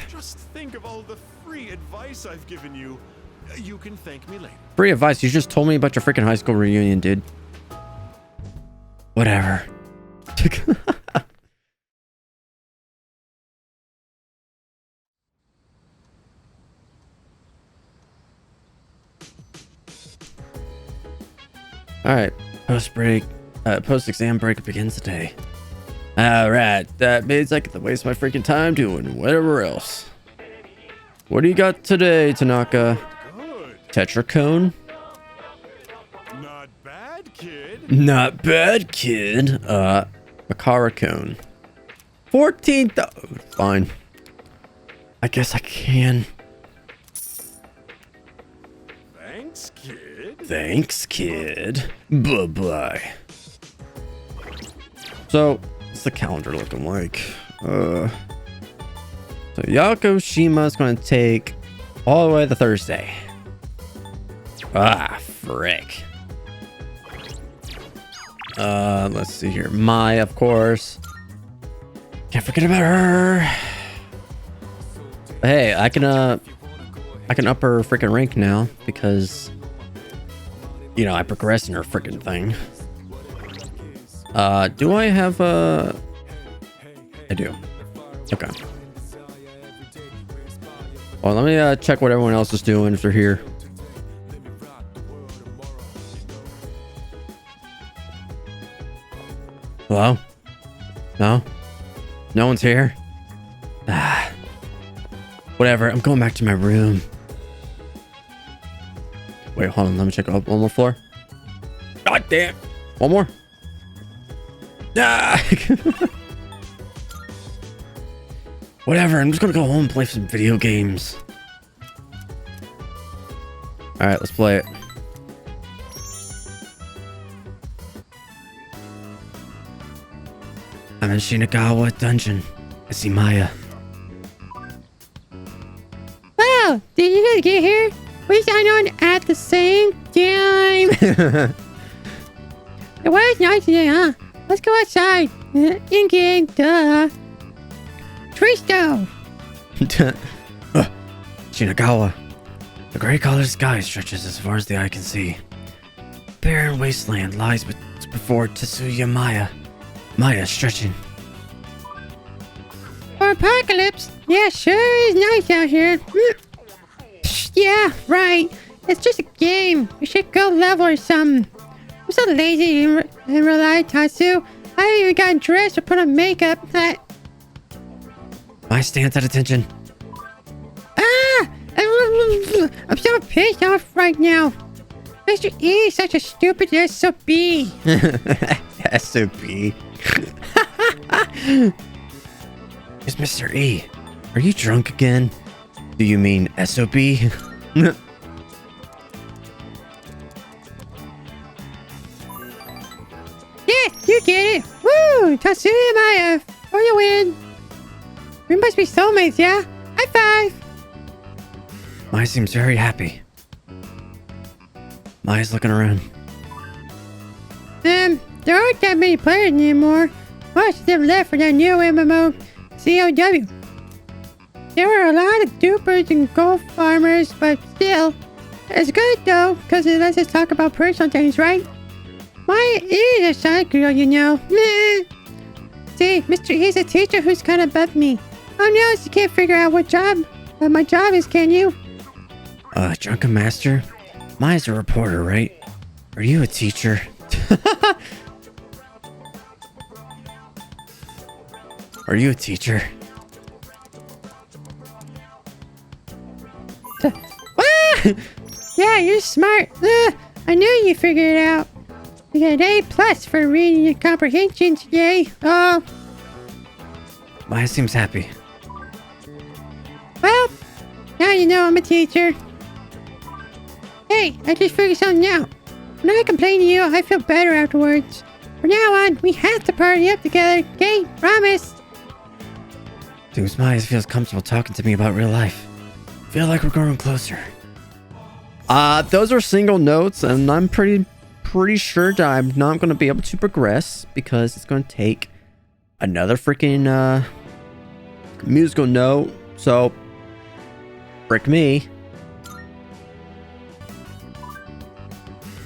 K: Just think of all the free advice I've given you. You can thank me later.
E: Free advice? You just told me about your freaking high school reunion, dude. Whatever. Alright, post-exam break begins today. Alright, that means I get to waste my freaking time doing whatever else. What do you got today, Tanaka? Tetracone?
K: Not bad, kid.
E: Not bad, kid. Makara cone. 14,000. Fine. I guess I can.
K: Thanks, kid.
E: Thanks, kid. Bye-bye. So, what's the calendar looking like? So Yakushima is going to take all the way to Thursday. Ah, frick. Let's see here. Mai, of course. Can't forget about her. Hey, I can up her freaking rank now because, you know, I progress in her freaking thing. Do I have I do. Okay. Well, let me check what everyone else is doing if they're here. Hello? No? No one's here? Ah. Whatever, I'm going back to my room. Wait, hold on, let me check out one more floor. God damn! One more. Ah! Whatever, I'm just gonna go home and play some video games. Alright, let's play it. I'm in Shinagawa Dungeon. I see Maya.
A: Wow, did you guys get here? We signed on at the same time. The weather's nice today, huh? Let's go outside. In game, duh. Tree stove.
E: Shinagawa. The gray colored sky stretches as far as the eye can see. Barren wasteland lies before Tetsuya Maya. Maya stretching.
A: Or apocalypse. Yeah, sure is nice out here. Yeah, right. It's just a game. We should go level or something. I'm so lazy in real life, Tatsu. I haven't even gotten dressed or put on makeup.
E: My stance at attention.
A: Ah! I'm so pissed off right now. Mr. E is such a stupid SOB.
E: SOB. It's Mr. E. Are you drunk again? Do you mean SOB? Yeah,
A: you get it. Woo! Tatsuya Maya. Oh, you win. We must be soulmates, yeah? High five.
E: Maya seems very happy. Maya's looking around.
A: There aren't that many players anymore. Most of them left for that new MMO, COW. There were a lot of dupers and gold farmers, but still. It's good though, because it lets us talk about personal things, right? Maya is a side girl, you know. See, Mr. E's a teacher who's kind of above me. Oh no, you can't figure out what my job is, can you?
E: Drunken Master? Maya's a reporter, right? Are you a teacher? Are you a teacher?
A: Yeah, you're smart. I knew you figured it out. You got an A+ for reading and comprehension today. Oh.
E: Maya seems happy.
A: Well, now you know I'm a teacher. Hey, I just figured something out. When I complain to you, I feel better afterwards. From now on, we have to party up together, okay? Promise.
E: Dude, Maya feels comfortable talking to me about real life. Feel like we're growing closer. Those are single notes, and I'm pretty sure that I'm not going to be able to progress because it's going to take another freaking musical note. So, frick me.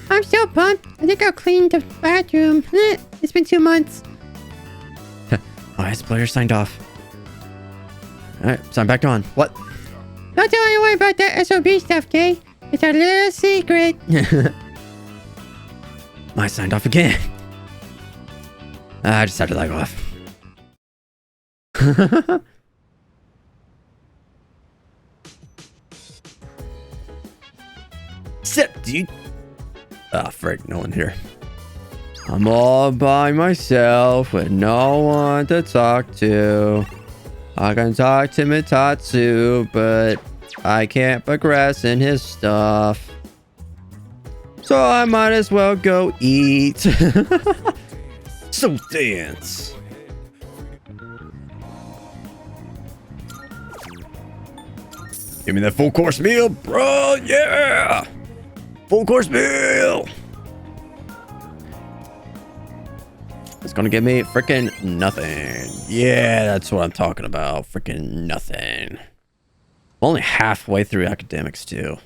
A: I'm so pumped. I think I'll clean the bathroom. It's been 2 months.
E: Maya's player signed off. Alright, sign back on. What?
A: Don't tell anyone about that SOB stuff, okay? It's a little secret.
E: Maya signed off again. I just had to log off. Sit, dude. Ah, frick, no one here. I'm all by myself with no one to talk to. I can talk to Mitatsu, but I can't progress in his stuff. So I might as well go eat. So dance. Give me that full course meal, bro. Yeah. Full course meal. It's gonna give me freaking nothing. Yeah, that's what I'm talking about. Freaking nothing. I'm only halfway through academics too.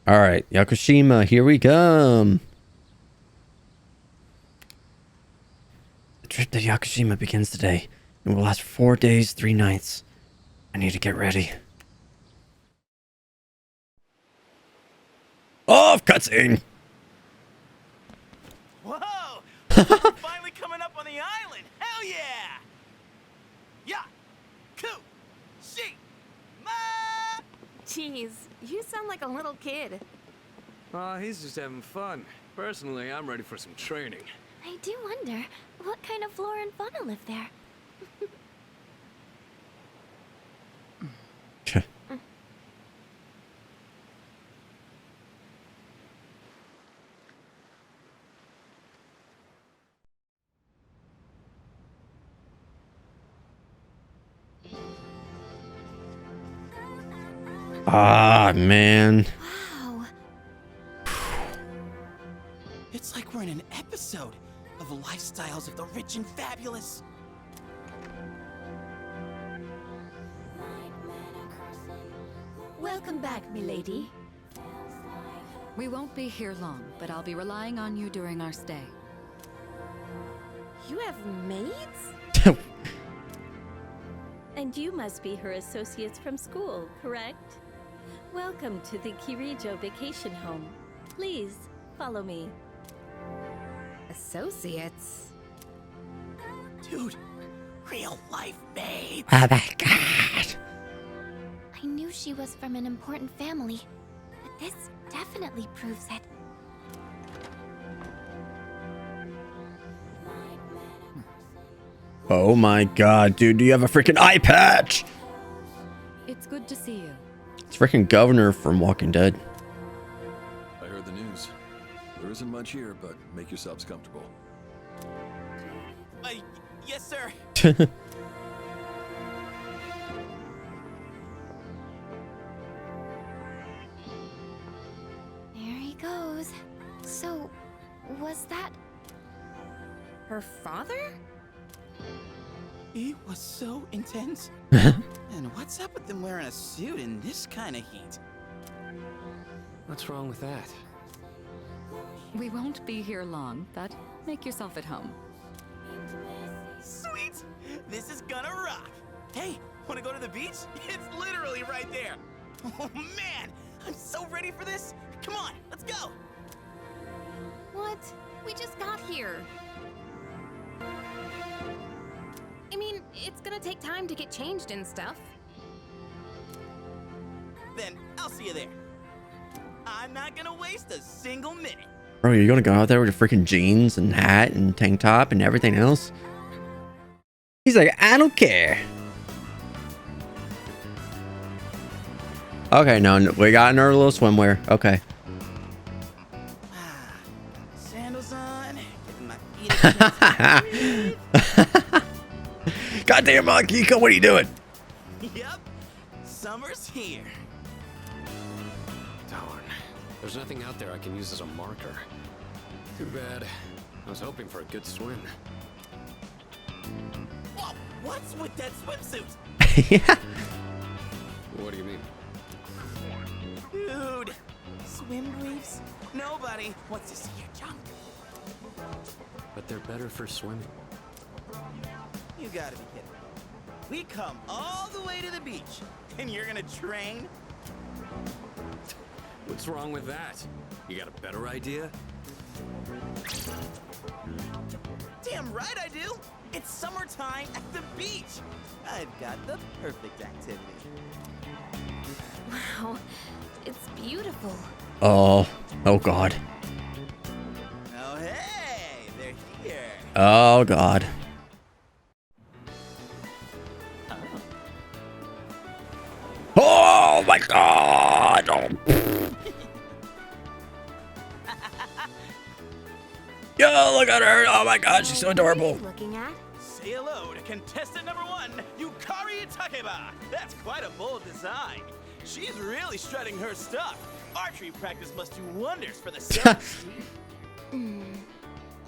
E: All right, Yakushima, here we come. The trip to Yakushima begins today and will last 4 days, 3 nights. I need to get ready. Oh, cutscene!
S: Whoa! We're finally coming up on the island! Hell yeah! YAKUSHIMA!
I: Jeez, you sound like a little kid.
G: Aw, he's just having fun. Personally, I'm ready for some training.
F: I do wonder, what kind of flora and fauna live there?
E: Ah, man.
F: Wow.
S: It's like we're in an episode of Lifestyles of the Rich and Fabulous.
D: Welcome back, milady. We won't be here long, but I'll be relying on you during our stay.
I: You have maids? And you must be her associates from school, correct? Welcome to the Kirijo vacation home. Please, follow me.
D: Associates?
S: Dude, real life maids.
E: Oh my god.
F: I knew she was from an important family, but this definitely proves it.
E: Oh my god, dude, do you have a freaking eye patch?
D: It's good to see you.
E: It's freaking Governor from Walking Dead.
H: I heard the news. There isn't much here, but make yourselves comfortable.
S: Yes, sir.
F: There he goes. So, was that
I: her father?
S: He was so intense. And what's up with them wearing a suit in this kind of heat?
G: What's wrong with that?
D: We won't be here long, but make yourself at home.
S: Sweet! This is gonna rock! Hey, wanna go to the beach? It's literally right there! Oh man! I'm so ready for this! Come on, let's go!
I: What? We just got here. I mean, it's gonna take time to get changed and stuff.
S: Then I'll see you there. I'm not gonna waste a single minute.
E: Bro, you're gonna go out there with your freaking jeans and hat and tank top and everything else? He's like, I don't care. Okay, no, we got our little swimwear. Okay.
S: Sandals on, getting my feet
E: Goddamn, Akiko, what are you doing?
S: Yep, summer's here.
G: Darn. There's nothing out there I can use as a marker. Too bad. I was hoping for a good swim.
S: Whoa, what's with that swimsuit?
E: Yeah.
G: What do you mean?
S: Dude, swim briefs? Nobody wants to see your junk.
G: But they're better for swimming.
S: You gotta be kidding. We come all the way to the beach, and you're gonna train?
G: What's wrong with that? You got a better idea?
S: Damn right I do! It's summertime at the beach! I've got the perfect activity.
I: Wow, it's beautiful.
E: Oh god.
S: Oh hey, they're here.
E: Oh god. Oh my god. Oh. Yo, look at her. Oh my god, she's so adorable.
F: looking at?
S: Say hello to contestant number 1, Yukari Takeba. That's quite a bold design. She's really strutting her stuff. Archery practice must do wonders for the self.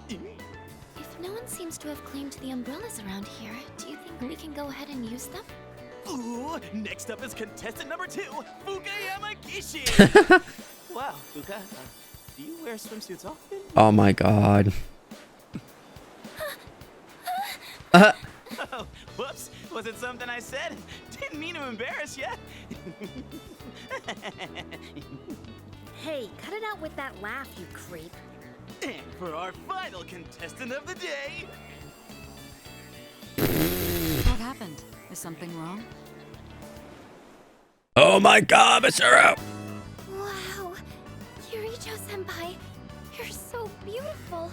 F: If no one seems to have claimed the umbrellas around here, do you think we can go ahead and use them?
S: Ooh, next up is contestant number 2, Fuka Yamagishi. Wow, Fuka, do you wear swimsuits often?
E: Oh my god.
S: Oh, whoops. Was it something I said? Didn't mean to embarrass you.
I: Hey, cut it out with that laugh, you creep.
S: And for our final contestant of the day.
D: What happened? Is something wrong?
E: Oh my god, Mitsuru!
F: Wow. Yuricho-senpai, you're so beautiful.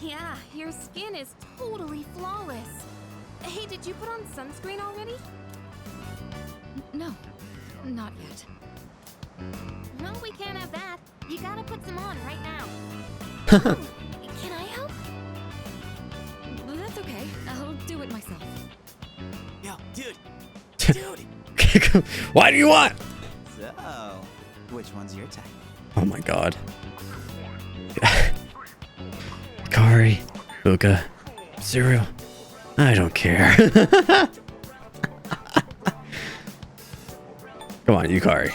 I: Yeah, your skin is totally flawless. Hey, did you put on sunscreen already?
D: No, not yet.
I: No, we can't have that. You gotta put some on right now.
F: Can I help?
D: That's okay. I'll do it myself.
S: Yo, dude. Dude.
E: Why do you want?
M: So, which one's your type?
E: Oh my god. Kari, Fuka, cereal. I don't care. Come on, Yukari.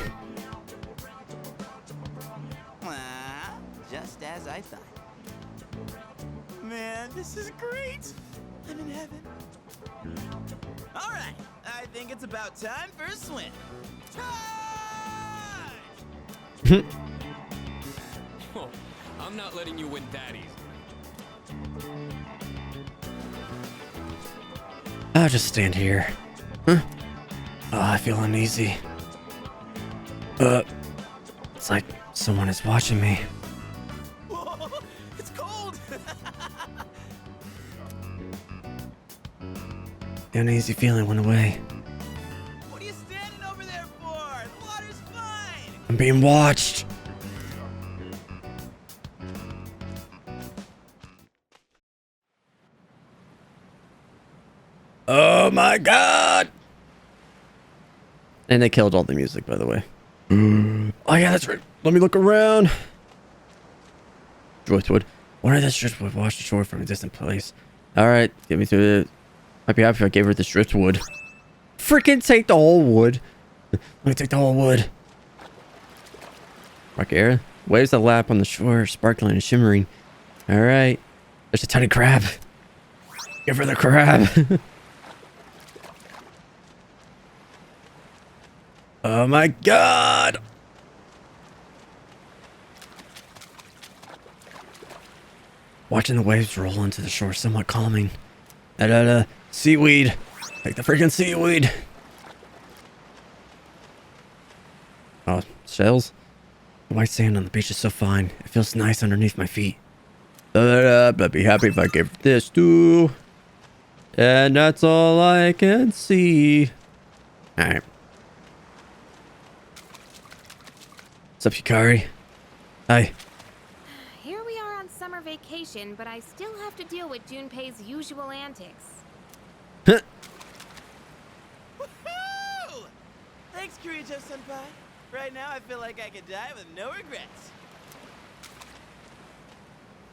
M: Just as I thought.
S: Man, this is great. I'm in heaven. All right, I think it's about time for a swim.
G: Oh, I'm not letting you win that easy.
E: I'll just stand here. Huh? Oh, I feel uneasy. It's like someone is watching me.
S: Whoa, it's cold.
E: The uneasy feeling went away.
S: What are you standing over there for? The water's fine.
E: I'm being watched. Oh my god! And they killed all the music, by the way. Oh yeah, that's right. Let me look around. Driftwood. One of this driftwood washed ashore from a distant place. Alright, get me through it. I'd be happy if I gave her this driftwood. Freaking take the whole wood. Let me take the whole wood. Rock air. Waves that lap on the shore, sparkling and shimmering. Alright. There's a tiny crab. Give her the crab. Oh my god! Watching the waves roll onto the shore somewhat calming. Seaweed. Like the freaking seaweed. Oh, shells? The white sand on the beach is so fine. It feels nice underneath my feet. I'd be happy if I gave this too. And that's all I can see. Alright. What's up, Yukari? Hi.
I: Here we are on summer vacation, but I still have to deal with Junpei's usual antics.
S: Woohoo! Thanks, Kirijo-senpai. Right now, I feel like I could die with no regrets.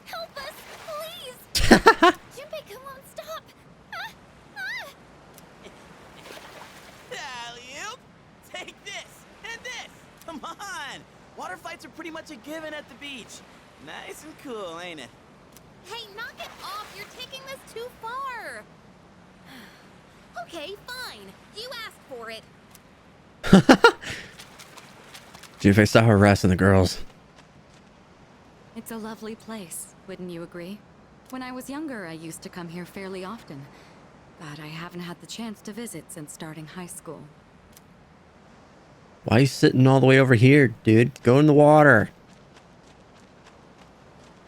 F: Help us, please! Junpei won't stop!
S: Alley-oop! Take this, and this! Come on! Water fights are pretty much a given at the beach. Nice and cool, ain't it?
I: Hey, knock it off! You're taking this too far! Okay, fine. You asked for it.
E: Junpei, stop harassing the girls.
D: It's a lovely place, wouldn't you agree? When I was younger, I used to come here fairly often. But I haven't had the chance to visit since starting high school.
E: Why are you sitting all the way over here, dude? Go in the water.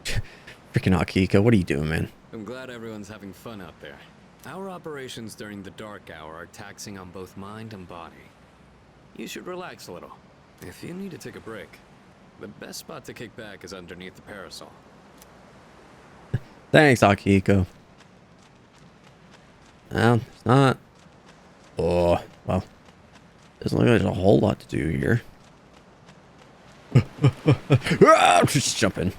E: Freaking Akiko, what are you doing, man?
G: I'm glad everyone's having fun out there. Our operations during the dark hour are taxing on both mind and body. You should relax a little. If you need to take a break, the best spot to kick back is underneath the parasol.
E: Thanks, Akiko. Well, it's not. Oh, well. Doesn't look like there's a whole lot to do here. Just jumping.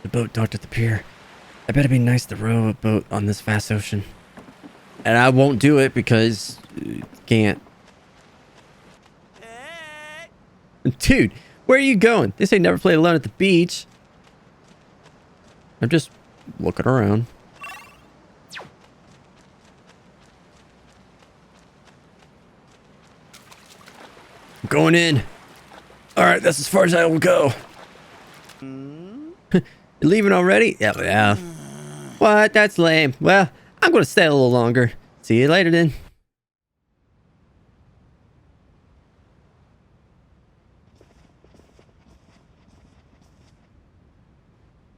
E: The boat docked at the pier. I bet it'd be nice to row a boat on this vast ocean. And I won't do it because can't. Dude, where are you going? They say never play alone at the beach. I'm just looking around. going in. All right, that's as far as I will go. You're leaving already? Yeah. What? That's lame. Well, I'm gonna stay a little longer. See you later then.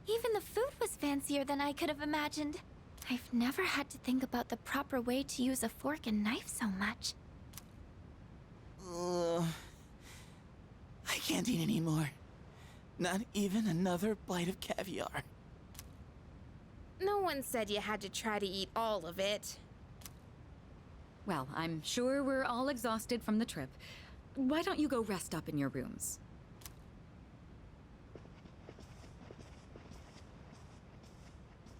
F: Even the food was fancier than I could have imagined. I've never had to think about the proper way to use a fork and knife so much.
M: I can't eat anymore. Not even another bite of caviar.
I: No one said you had to try to eat all of it.
D: Well, I'm sure we're all exhausted from the trip. Why don't you go rest up in your rooms?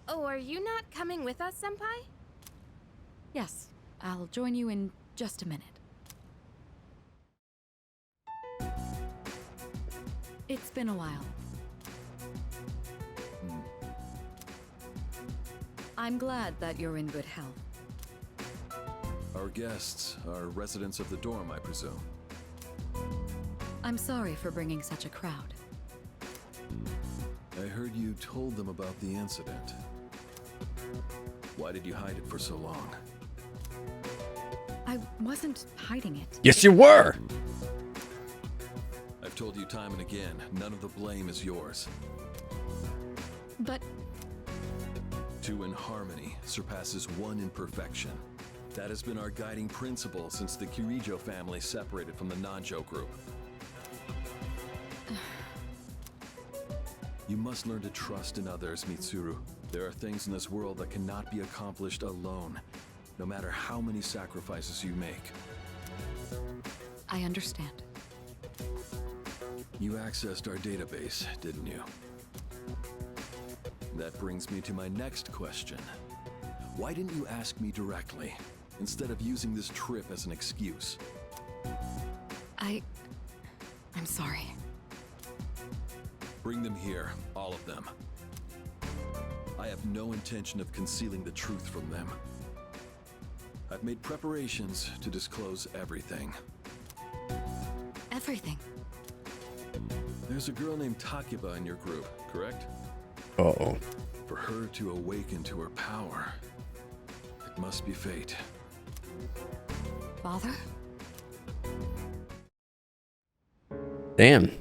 I: Oh, are you not coming with us, Senpai?
D: Yes, I'll join you in just a minute. It's been a while. I'm glad that you're in good health.
H: Our guests are residents of the dorm, I presume.
D: I'm sorry for bringing such a crowd.
H: I heard you told them about the incident. Why did you hide it for so long?
D: I wasn't hiding it.
E: Yes, you were!
H: I've told you time and again, none of the blame is yours.
D: But...
H: Two in harmony surpasses one in perfection. That has been our guiding principle since the Kirijo family separated from the Nanjo group. You must learn to trust in others, Mitsuru. There are things in this world that cannot be accomplished alone, no matter how many sacrifices you make.
D: I understand.
H: You accessed our database, didn't you? That brings me to my next question. Why didn't you ask me directly, instead of using this trip as an excuse?
D: I'm sorry.
H: Bring them here, all of them. I have no intention of concealing the truth from them. I've made preparations to disclose everything.
D: Everything?
H: There's a girl named Takeba in your group, correct?
E: Uh-oh.
H: For her to awaken to her power, it must be fate.
D: Father?
E: Damn.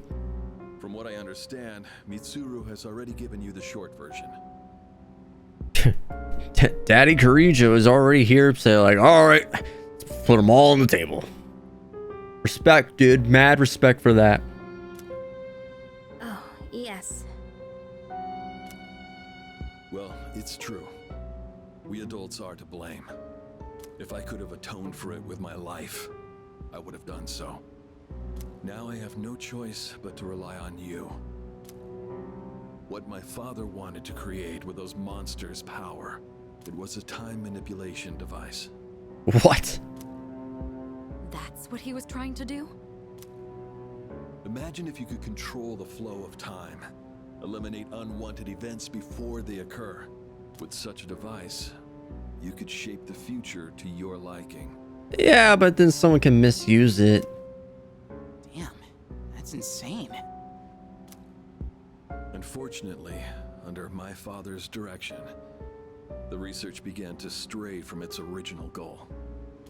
H: From what I understand, Mitsuru has already given you the short version.
E: Daddy Kirijo is already here, so like, all right, let's put them all on the table. Respect, dude. Mad respect for that.
I: Oh, yes.
H: Well, it's true. We adults are to blame. If I could have atoned for it with my life, I would have done so. Now I have no choice but to rely on you. What my father wanted to create with those monsters' power, it was a time manipulation device.
E: What?
D: That's what he was trying to do?
H: Imagine if you could control the flow of time, eliminate unwanted events before they occur. With such a device, you could shape the future to your liking.
E: Yeah, but then someone can misuse it.
M: Damn, that's insane.
H: Unfortunately, under my father's direction, the research began to stray from its original goal.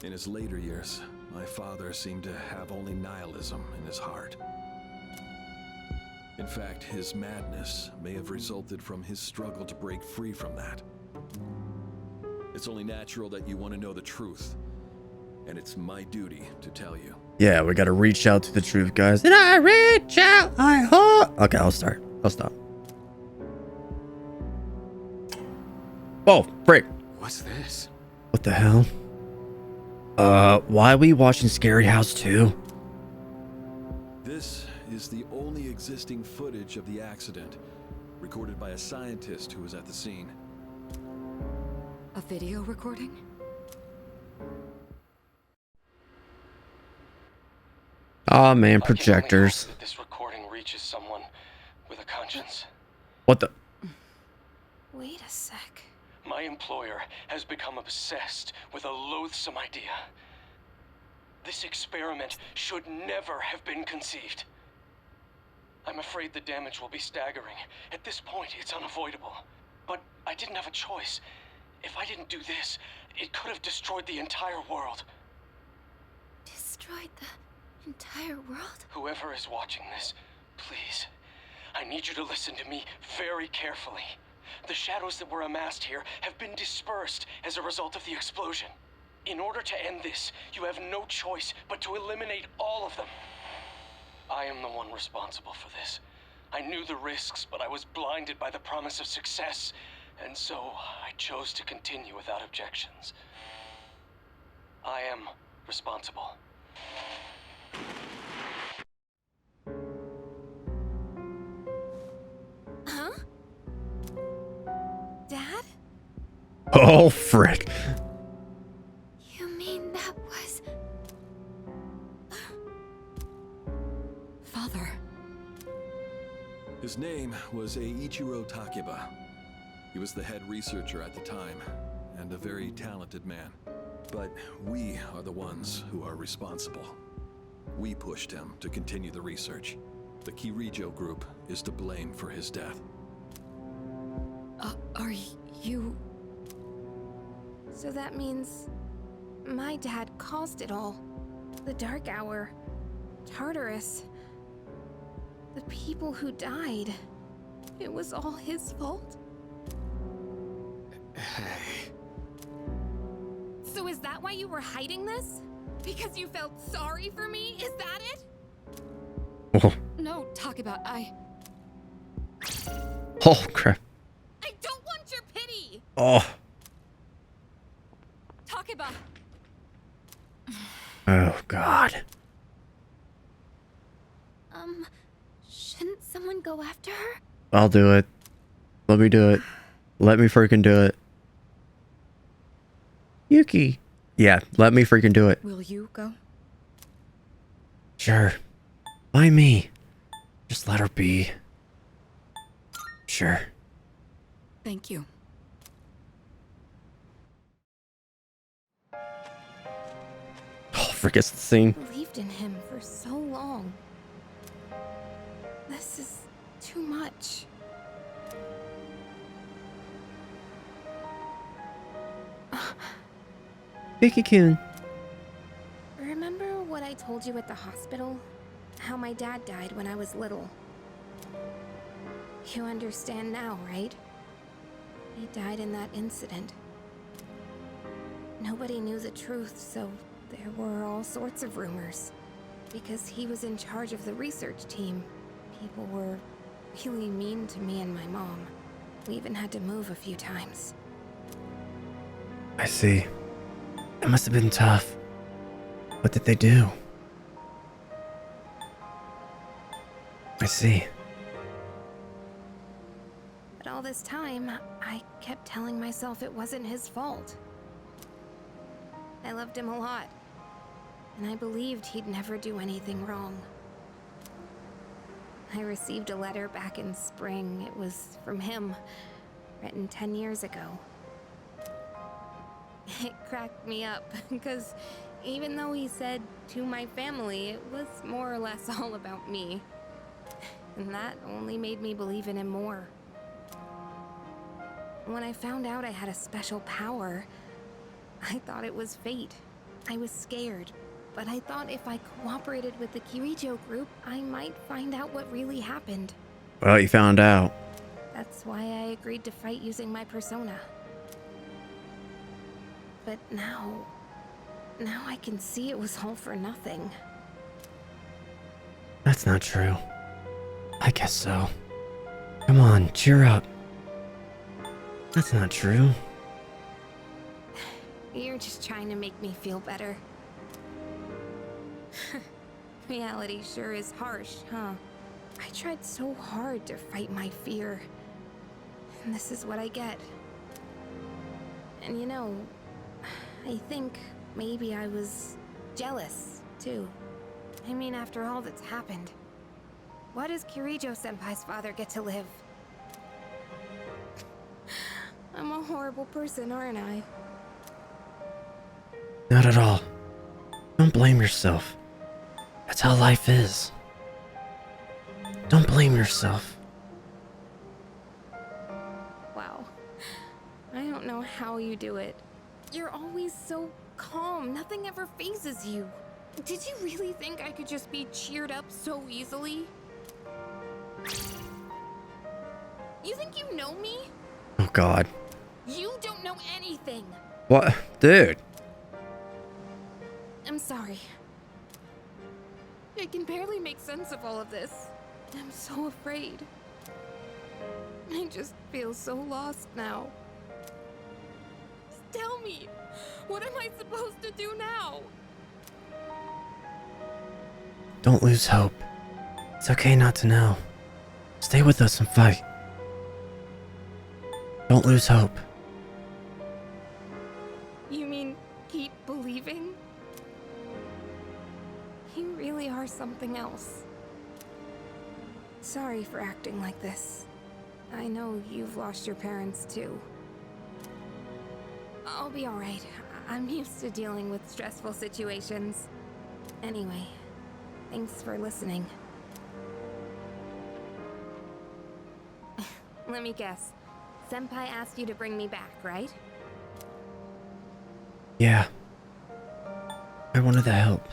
H: In his later years, my father seemed to have only nihilism in his heart. In fact, his madness may have resulted from his struggle to break free from that. It's only natural that you want to know the truth, and it's my duty to tell you.
E: Yeah, we gotta reach out to the truth, guys. Did I reach out? I hope. Okay, I'll start. I'll stop. Oh, frick.
N: What's this?
E: What the hell? Why are we watching Scary House 2?
H: This is the only existing footage of the accident, recorded by a scientist who was at the scene.
D: A video recording?
E: Oh man, projectors.
C: That this recording reaches someone with a conscience.
E: What the?
I: Wait a sec.
C: My employer has become obsessed with a loathsome idea. This experiment should never have been conceived. I'm afraid the damage will be staggering. At this point, it's unavoidable. But I didn't have a choice. If I didn't do this, it could have destroyed the entire world.
R: Destroyed the entire world?
C: Whoever is watching this, please, I need you to listen to me very carefully. The shadows that were amassed here have been dispersed as a result of the explosion. In order to end this, you have no choice but to eliminate all of them. I am the one responsible for this. I knew the risks, but I was blinded by the promise of success, and so I chose to continue without objections. I am responsible.
I: Huh? Dad?
E: Oh, frick.
R: You mean that was...
D: Father.
H: His name was Eiichiro Takeba. He was the head researcher at the time, and a very talented man. But we are the ones who are responsible. We pushed him to continue the research. The Kirijo group is to blame for his death.
D: Are you...
I: So that means my dad caused it all. The Dark Hour, Tartarus, the people who died. It was all his fault? So is that why you were hiding this? Because you felt sorry for me? Is that it?
D: No, Takeba,
E: Oh, crap.
I: I don't want your pity!
E: Oh.
D: Takeba!
E: Oh, God.
R: Shouldn't someone go after her?
E: I'll do it. Let me do it. Let me freaking do it. Yuki. Yeah, let me freaking do it.
D: Will you go?
E: Sure. Why me? Just let her be. Sure.
D: Thank you.
E: Oh, forgets the scene.
I: Believed in him for so long. This is too much.
E: Vicky-kun.
I: Remember what I told you at the hospital? How my dad died when I was little. You understand now, right? He died in that incident. Nobody knew the truth, so there were all sorts of rumors. Because he was in charge of the research team, people were really mean to me and my mom. We even had to move a few times.
E: I see. It must have been tough. What did they do? I see.
I: But all this time, I kept telling myself it wasn't his fault. I loved him a lot, and I believed he'd never do anything wrong. I received a letter back in spring. It was from him, written 10 years ago. It cracked me up, because even though he said to my family, it was more or less all about me. And that only made me believe in him more. When I found out I had a special power, I thought it was fate. I was scared, but I thought if I cooperated with the Kirijo group, I might find out what really happened.
E: Well, you found out.
I: That's why I agreed to fight using my persona. But now I can see it was all for nothing.
E: That's not true. I guess so. Come on, cheer up. That's not true.
I: You're just trying to make me feel better. Reality sure is harsh, huh? I tried so hard to fight my fear. And this is what I get. And you know, I think maybe I was jealous, too. I mean, after all that's happened, why does Kirijo-senpai's father get to live? I'm a horrible person, aren't I?
E: Not at all. Don't blame yourself. That's how life is. Don't blame yourself.
I: Wow. I don't know how you do it. You're always so calm. Nothing ever phases you. Did you really think I could just be cheered up so easily? You think you know me?
E: Oh God.
I: You don't know anything.
E: What? Dude.
I: I'm sorry. I can barely make sense of all of this. I'm so afraid. I just feel so lost now. Just tell me, what am I supposed to do now?
E: Don't lose hope. It's okay not to know. Stay with us and fight. Don't lose hope.
I: You mean keep believing? You really are something else. Sorry for acting like this. I know you've lost your parents too. I'll be alright. I'm used to dealing with stressful situations. Anyway, thanks for listening. Let me guess. Senpai asked you to bring me back, right?
E: Yeah. I wanted to help.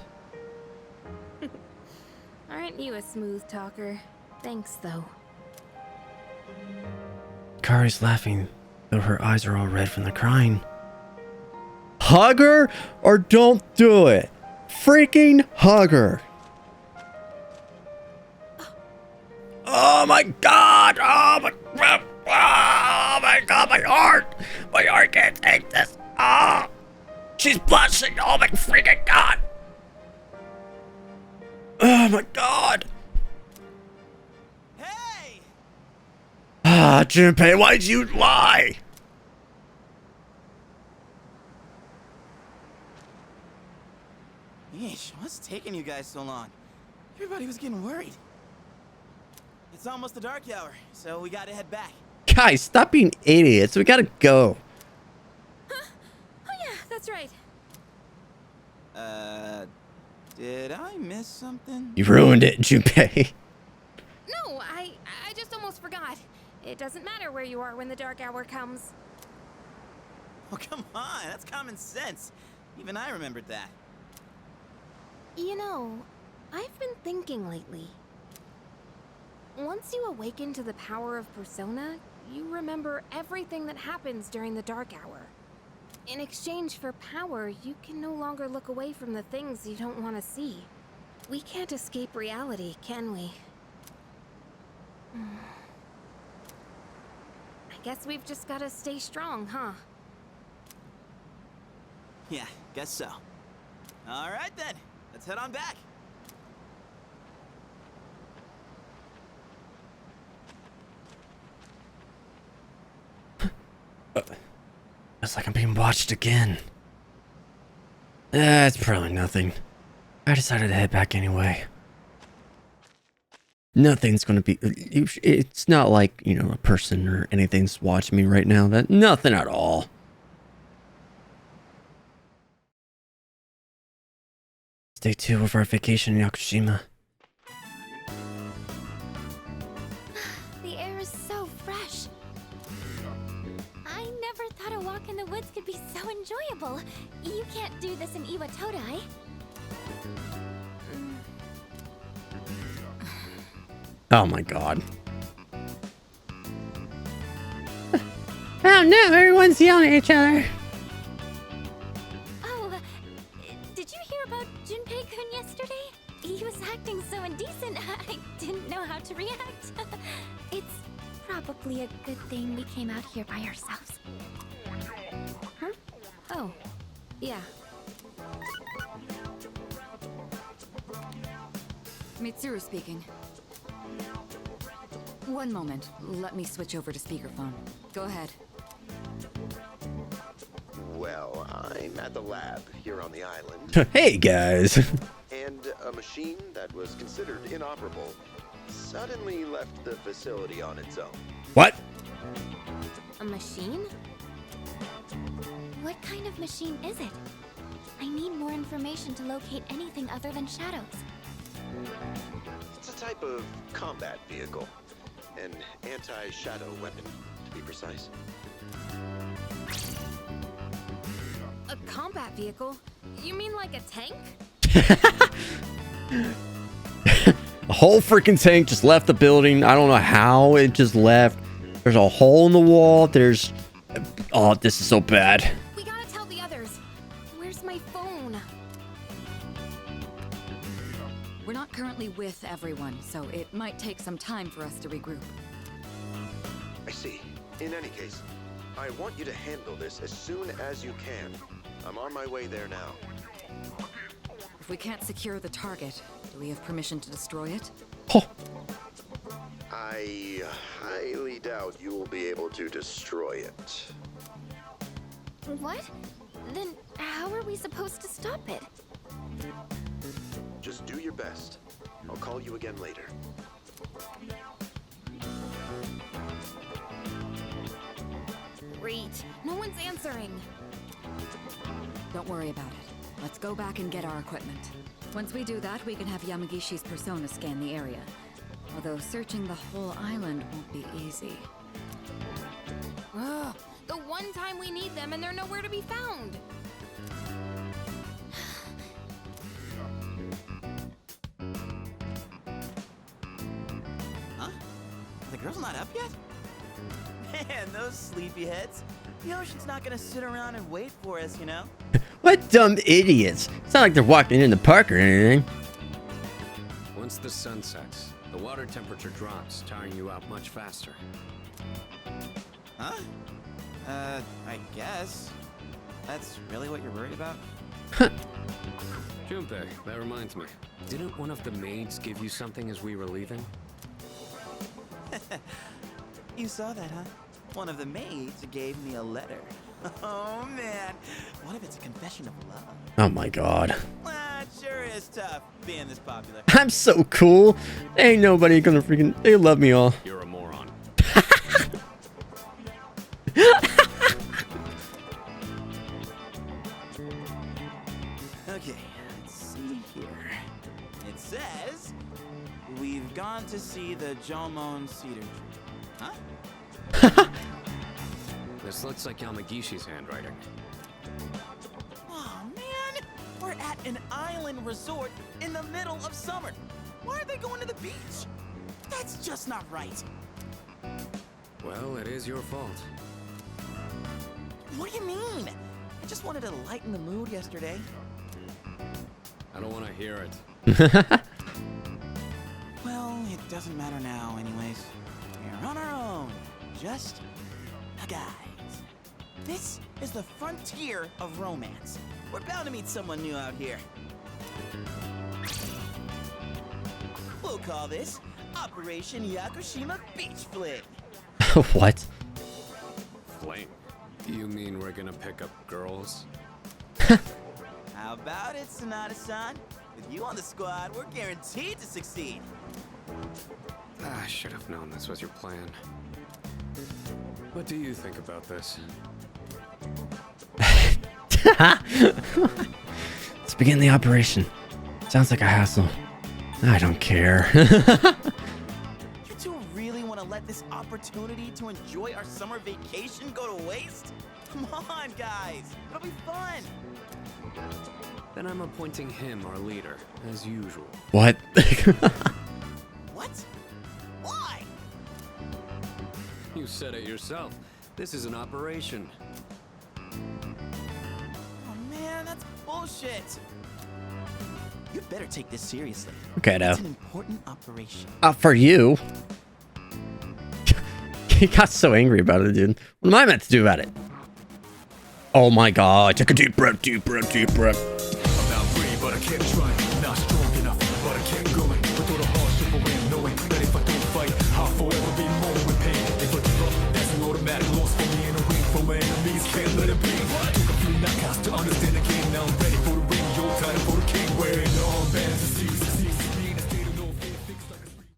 I: Aren't you a smooth talker? Thanks, though.
E: Kari's laughing, though her eyes are all red from the crying. Hug her or don't do it. Freaking hug her. Oh my God. Oh my God. Oh my God. My heart. My heart can't take this. Oh. She's blushing. Oh my freaking God. Oh my God.
S: Hey!
E: Ah, Junpei, why'd you lie?
B: Yeesh, what's taking you guys so long? Everybody was getting worried. It's almost the dark hour, so we gotta head back.
E: Guys, stop being idiots. We gotta go.
I: Huh? Oh yeah, that's right.
B: Did I miss something?
E: You ruined it, Junpei.
I: No, I just almost forgot. It doesn't matter where you are when the dark hour comes.
B: Oh, come on, that's common sense. Even I remembered that.
I: You know, I've been thinking lately. Once you awaken to the power of Persona, you remember everything that happens during the dark hour. In exchange for power, you can no longer look away from the things you don't want to see. We can't escape reality, can we? I guess we've just gotta stay strong, huh?
B: Yeah, guess so. All right then, let's head on back.
E: It's like I'm being watched again. It's probably nothing. I decided to head back anyway. Nothing's gonna be... It's not like, you know, a person or anything's watching me right now. That nothing at all. It's day 2 of our vacation in Yakushima.
F: The air is so fresh. I never thought a walk in the woods could be so enjoyable. You can't do this in Iwatota, eh?
E: Oh my God.
A: Oh no, everyone's yelling at each other.
F: Oh, did you hear about Junpei-kun yesterday? He was acting so indecent, I didn't know how to react. It's probably a good thing we came out here by ourselves.
I: Huh? Oh, yeah.
D: Mitsuru speaking. One moment. Let me switch over to speakerphone. Go ahead.
L: Well, I'm at the lab here on the island.
E: Hey, guys.
L: And a machine that was considered inoperable suddenly left the facility on its own.
E: What?
I: A machine?
F: What kind of machine is it? I need more information to locate anything other than shadows.
L: It's a type of combat vehicle. An anti-shadow weapon, to be precise.
I: A combat vehicle? You mean like a tank?
E: A whole freaking tank just left the building. I don't know how it just left. There's a hole in the wall. There's... Oh, this is so bad.
I: We gotta tell the others. Where's my phone?
D: We're not currently with everyone, so it might take some time for us to regroup.
L: I see. In any case, I want you to handle this as soon as you can. I'm on my way there now.
D: If we can't secure the target, do we have permission to destroy it?
E: Oh.
L: I highly doubt you will be able to destroy it.
F: What? Then how are we supposed to stop it?
L: Just do your best. I'll call you again later.
I: Great. No one's answering.
D: Don't worry about it. Let's go back and get our equipment. Once we do that, we can have Yamagishi's persona scan the area. Although searching the whole island won't be easy.
I: Ugh, the one time we need them and they're nowhere to be found.
B: Huh? The girl's not up yet? Man, those sleepyheads. The ocean's not gonna sit around and wait for us, you know?
E: What dumb idiots. It's not like they're walking in the park or anything.
G: Once the sun sets, the water temperature drops, tiring you out much faster.
B: Huh? I guess. That's really what you're worried about?
G: Junpei, that reminds me. Didn't one of the maids give you something as we were leaving?
B: You saw that, huh? One of the maids gave me a letter. Oh, man. What if it's a confession of love?
E: Oh my god.
B: It sure is tough being this popular.
E: I'm so cool. Ain't nobody gonna freaking... They love me all.
G: You're a moron.
B: Okay, let's see here. It says, we've gone to see the Jomon cedar tree. Huh?
G: This looks like Yamagishi's handwriting.
B: Oh, man! We're at an island resort in the middle of summer. Why are they going to the beach? That's just not right.
G: Well, it is your fault.
B: What do you mean? I just wanted to lighten the mood yesterday.
G: I don't want to hear it.
B: Well, it doesn't matter now anyways. We're on our own. Just a guys. This is the frontier of romance. We're bound to meet someone new out here. We'll call this Operation Yakushima Beach Fling.
E: What?
G: Fling? You mean we're gonna pick up girls?
B: How about it, Sonata-san? With you on the squad, we're guaranteed to succeed.
G: I should have known this was your plan. What do you think about this?
E: Let's begin the operation. Sounds like a hassle. I don't care.
B: You two really want to let this opportunity to enjoy our summer vacation go to waste? Come on, guys. It'll be fun.
G: Then I'm appointing him our leader, as usual.
E: What?
B: What? Why?
G: You said it yourself. This is an operation.
B: Oh man, that's bullshit. You better take this seriously.
E: Okay, now.
B: It's an important operation.
E: For you. He got so angry about it, dude. What am I meant to do about it? Oh my god. Take a deep breath, deep breath, deep breath.
K: About free, but I can't